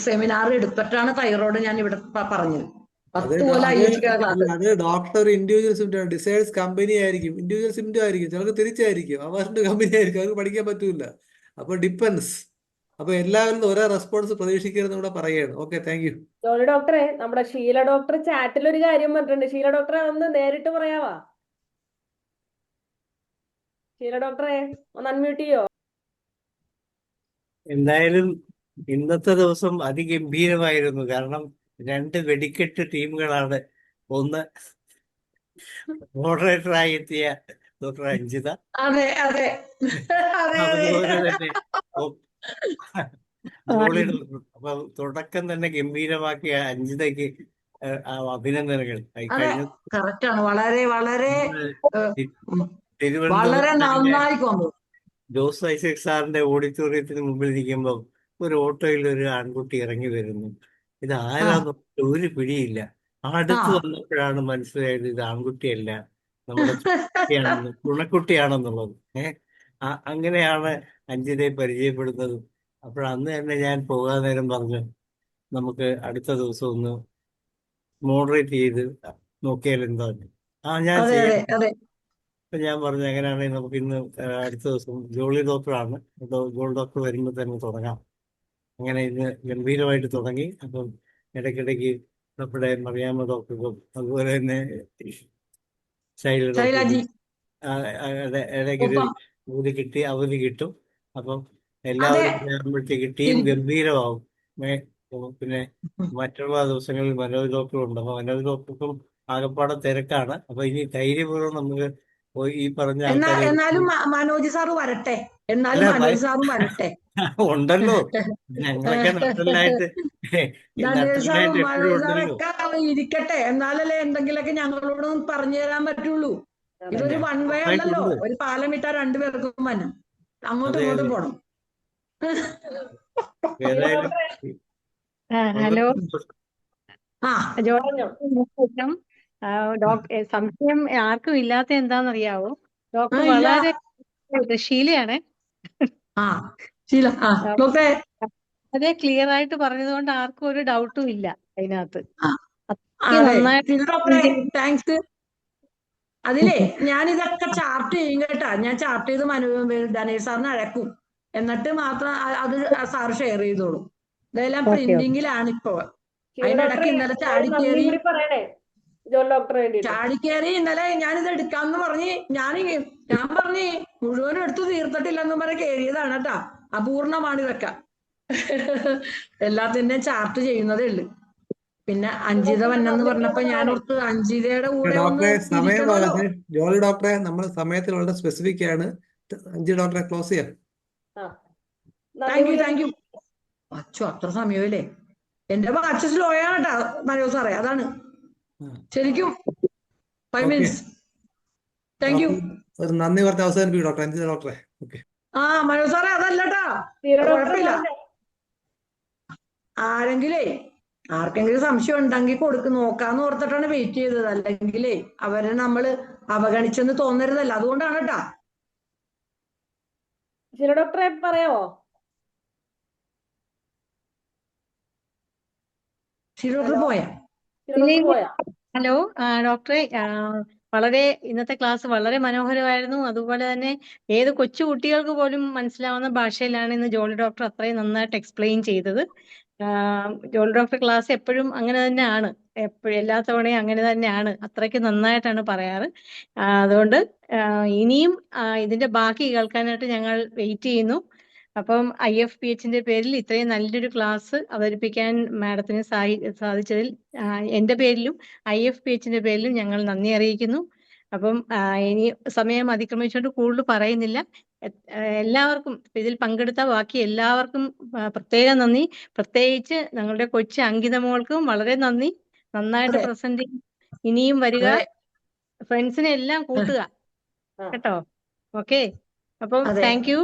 സെമിനാർ എടുത്തിട്ടാണ് തൈറോയ്ഡ് ഞാൻ ഇവിടെ പറഞ്ഞത്. അത് 10 കൊല്ലം അത് IHK ക്ലാസ്. അത് ഡോക്ടർ ഒരു ഇൻഡിവിജ്വൽ സിംറ്റം, ഡിസൈഡ്സ് കമ്പനി ആയിരിക്കും, ഇൻഡിവിജ്വൽ സിംറ്റം ആയിരിക്കും, ചിലർക്ക് തിരിച്ചായിരിക്കും, അവരുടെ കമ്പനി ആയിരിക്കും, അവർക്ക് പഠിക്കാൻ പറ്റൂല. അപ്പൊ ഡിപ്പെൻസ്. അപ്പൊ എല്ലാവരും ഒരേ റെസ്പോൺസ് പ്രതീക്ഷിക്കരുതെന്ന് കൂടെ പറയുകയാണ്. Okay, thank you. ജോളി ഡോക്ടറെ, നമ്മുടെ ഷീല ഡോക്ടർ ചാറ്റിൽ ഒരു കാര്യം പറഞ്ഞിട്ടുണ്ട്. ഷീല ഡോക്ടറെ ഒന്ന് നേരിട്ട് പറയാവാ? ഷീല ഡോക്ടറെ ഒന്ന് അൺമ്യൂട്ട് ചെയ്യോ? എന്തായാലും ഇന്നത്തെ ദിവസം അതിഗംഭീരമായിരുന്നു. കാരണം 2 വെടിക്കെട്ട് ടീമുകളാണ്. ഒന്ന് മോഡറേറ്ററായി എത്തിയ ഡോക്ടർ അഞ്ജിത, അതെ, അതെ, അതെ, അതുപോലെ അതെ. തന്നെ ജോളി ഡോക്ടർ. അപ്പൊ തുടക്കം തന്നെ ഗംഭീരമാക്കിയ അഞ്ജിതയ്ക്ക് അഭിനന്ദനങ്ങൾ. അതെ, കഴിഞ്ഞ കറക്റ്റാണ്. വളരെ വളരെ ഉം, വളരെ തിരുവനന്തപുരത്ത് നന്നായി കൊണ്ടു. ജോസ് ഐസക് സാറിന്റെ ഓഡിറ്റോറിയത്തിന് മുമ്പിൽ ഇരിക്കുമ്പോൾ ഒരു ഓട്ടോയിൽ ഒരു ആൺകുട്ടി ഇറങ്ങി വരുന്നു. ഇത് ആ ആരാന്ന് ഒരു പിടിയില്ല. ആ അടുത്ത് വന്നപ്പോഴാണ് മനസ്സിലായത് ഇത് ആൺകുട്ടിയല്ല, നമ്മുടെ തുണക്കുട്ടിയാണെന്നുള്ളത്. അങ്ങനെയാണ് അഞ്ജിതയെ പരിചയപ്പെടുന്നത്. അപ്പോഴന്ന് തന്നെ ഞാൻ പോകാൻ നേരം പറഞ്ഞു, നമുക്ക് അടുത്ത ദിവസം ഒന്ന് മോഡറേറ്റ് ചെയ്ത് നോക്കിയാൽ എന്താ. ഞാൻ അതെ, അതെ, ചെയ്യാം. അതെ. അപ്പൊ ഞാൻ പറഞ്ഞു, അങ്ങനെയാണെങ്കിൽ നമുക്ക് ഇന്ന് അടുത്ത ദിവസം ജോളി ഡോക്ടറാണ്, ജോളി ഡോക്ടർ വരുമ്പോൾ തന്നെ തുടങ്ങാം. അങ്ങനെ ഇന്ന് ഗംഭീരമായിട്ട് തുടങ്ങി. അപ്പം ഇടയ്ക്കിടയ്ക്ക് നമ്മുടെ മറിയാമ്മ ഡോക്ടർക്കും അതുപോലെ തന്നെ ശൈല ശൈലാജി ഡോക്ടർക്കും ഇടയ്ക്കൊരു ഒപ്പം. അവധി കിട്ടും. അപ്പം അതെ, എല്ലാവരും ചേർന്നുമ്പോഴത്തേക്ക് ടീം ഗംഭീരമാവും. പിന്നെ മറ്റുള്ള ദിവസങ്ങളിൽ മനോജ് ഡോക്ടറും ഉണ്ട്. അപ്പൊ മനോജ് ഡോക്ടർക്കും ആകപ്പാടെ തിരക്കാണ്. അപ്പൊ ഇനി ധൈര്യപൂർവ്വം നമുക്ക് ഈ പറഞ്ഞ എന്നാ ആൾക്കാരെ എന്നാലും മനോജ് സാറ് വരട്ടെ, എന്നാലും അല്ല മനോജ് സാറും വരട്ടെ. ഉണ്ടല്ലോ, ഞങ്ങളൊക്കെ നട്ടലായിട്ട് ധനേഷ് സാറും നട്ടലായിട്ട് എപ്പോഴും മനോജ് ഉണ്ടല്ലോ. സാറൊക്കെ ഇരിക്കട്ടെ, എന്നാലല്ലേ എന്തെങ്കിലുമൊക്കെ ഞങ്ങളോട് പറഞ്ഞു തരാൻ പറ്റുള്ളൂ. ഇതൊരു വൺ വേ അല്ലല്ലോ, ഉറപ്പായിട്ടുണ്ട്. ഒരു പാലം ഇട്ടാ രണ്ടുപേർക്കും വനം, അങ്ങോട്ടും അതെ ഇങ്ങോട്ടും അതെ. പോണം. ഏതായാലും ഹലോ ആ പറഞ്ഞോ. ശേഷം സംശയം ആർക്കും ഇല്ലാത്ത എന്താണെന്നറിയാവോ? ഡോക്ടർ ഇല്ല. വളരെ ഷീലയാണ്. ആ ശീല. ഡോക്ടറെ വളരെ ക്ലിയർ ആയിട്ട് പറഞ്ഞതുകൊണ്ട് ആർക്കും ഒരു ഡൗട്ടും ഇല്ല അതിനകത്ത്. അതെ നന്നായിട്ട് ഡോക്ടറെ താങ്ക്സ്. അതിലേ ഞാൻ ഇതൊക്കെ ചാർട്ട് ചെയ്യും കേട്ടാ, ഞാൻ ചാർട്ട് ചെയ്ത് ധനേഷ് സാറിന് അഴക്കും, എന്നിട്ട് മാത്രം അത് സാറ് ഷെയർ ചെയ്തോളൂ. ഇതെല്ലാം പ്രിന്റിങ്ങിലാണ് ഇപ്പൊ. അതിനിടയ്ക്ക് ഇന്നലെ നന്ദി കൂടി പറയണേ ജോൺ ഡോക്ടറെ വേണ്ടിയിട്ട്. ചാടിക്കേറി ഇന്നലെ ഞാനിത് എടുക്കാന്ന് പറഞ്ഞ് ഞാൻ പറഞ്ഞ് മുഴുവനും എടുത്ത് തീർത്തിട്ടില്ലെന്നും പറഞ്ഞ് കയറിയതാണ് കേട്ടാ. അപൂർണമാണ് ഇതൊക്കെ. എല്ലാത്തിന്റെയും ചാർട്ട് ചെയ്യുന്നതേ ഉള്ളു. പിന്നെ അഞ്ജിത വന്നെന്ന് പറഞ്ഞപ്പോ ഞാൻ ഓർത്ത് അഞ്ജിതയുടെ കൂടെ ഒന്ന് ഡോക്ടറെ സമയം ഇരിക്കണമല്ലോ. ജോളി ഡോക്ടറെ, നമ്മൾ സമയത്തിൽ വളരെ സ്പെസിഫിക് ആണ്. അഞ്ച് ഡോക്ടറെ ക്ലോസ് ചെയ്യാം. Thank you. അച്ഛോ, അത്ര സമയമല്ലേ? എന്റെ വാച്ച് സ്ലോ ആണ് കേട്ടാ മനോജ് സാറേ, അതാണ് ശരിക്കും 5 minutes. Thank you. ഒരു നന്ദി പറഞ്ഞ് അവസാനിപ്പിക്കും ഡോക്ടർ, അഞ്ച് ഡോക്ടറെ. ഓക്കെ. മനോജ് സാറേ അതല്ലട്ടാ, കുഴപ്പമില്ല. ആർക്കെങ്കിലും സംശയം ഉണ്ടെങ്കിൽ നോക്കാന്ന് ഓർത്തിട്ടാണ് വെയിറ്റ് ചെയ്തത്. അല്ലെങ്കിലേ അവരെ നമ്മള് അവഗണിച്ചെന്ന് തോന്നരുതല്ലോ, അതുകൊണ്ടാണ് കേട്ടാ. ഡോക്ടറെ പറയാമോ? ഡോക്ടർ പോയാ? ഹലോ ഡോക്ടറെ, വളരെ ഇന്നത്തെ ക്ലാസ് വളരെ മനോഹരമായിരുന്നു. അതുപോലെ തന്നെ ഏത് കൊച്ചു കുട്ടികൾക്ക് പോലും മനസ്സിലാവുന്ന ഭാഷയിലാണ് ഇന്ന് ജോളി ഡോക്ടർ അത്രയും നന്നായിട്ട് എക്സ്പ്ലെയിൻ ചെയ്തത്. ജോളി ഡോക്ടർ ക്ലാസ് എപ്പോഴും അങ്ങനെ തന്നെയാണ്, എപ്പോഴും എല്ലാ തവണയും അങ്ങനെ തന്നെയാണ്, അത്രയ്ക്ക് നന്നായിട്ടാണ് പറയാറ്. അതുകൊണ്ട് ഇനിയും ഇതിന്റെ ബാക്കി കേൾക്കാനായിട്ട് ഞങ്ങൾ വെയിറ്റ് ചെയ്യുന്നു. അപ്പം IFPHന്റെ പേരിൽ ഇത്രയും നല്ലൊരു ക്ലാസ് അവതരിപ്പിക്കാൻ മാഡത്തിന് സാധിച്ചതിൽ എന്റെ പേരിലും IFPHന്റെ പേരിലും ഞങ്ങൾ നന്ദി അറിയിക്കുന്നു. അപ്പം ഇനി സമയം അതിക്രമിച്ചുകൊണ്ട് കൂടുതൽ പറയുന്നില്ല. എല്ലാവർക്കും, ഇതിൽ പങ്കെടുത്ത ബാക്കി എല്ലാവർക്കും പ്രത്യേകം നന്ദി. പ്രത്യേകിച്ച് ഞങ്ങളുടെ കൊച്ചു അങ്കിത മോൾക്കും വളരെ നന്ദി. നന്നായിട്ട് പ്രസന്റ് ചെയ്യും. ഇനിയും വരിക, ഫ്രണ്ട്സിനെ എല്ലാം കൂട്ടുക കേട്ടോ. ഓക്കെ, അപ്പം താങ്ക് യു.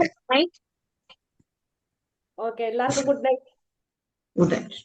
ഓക്കെ, എല്ലാവർക്കും ഗുഡ് നൈറ്റ്. Good night.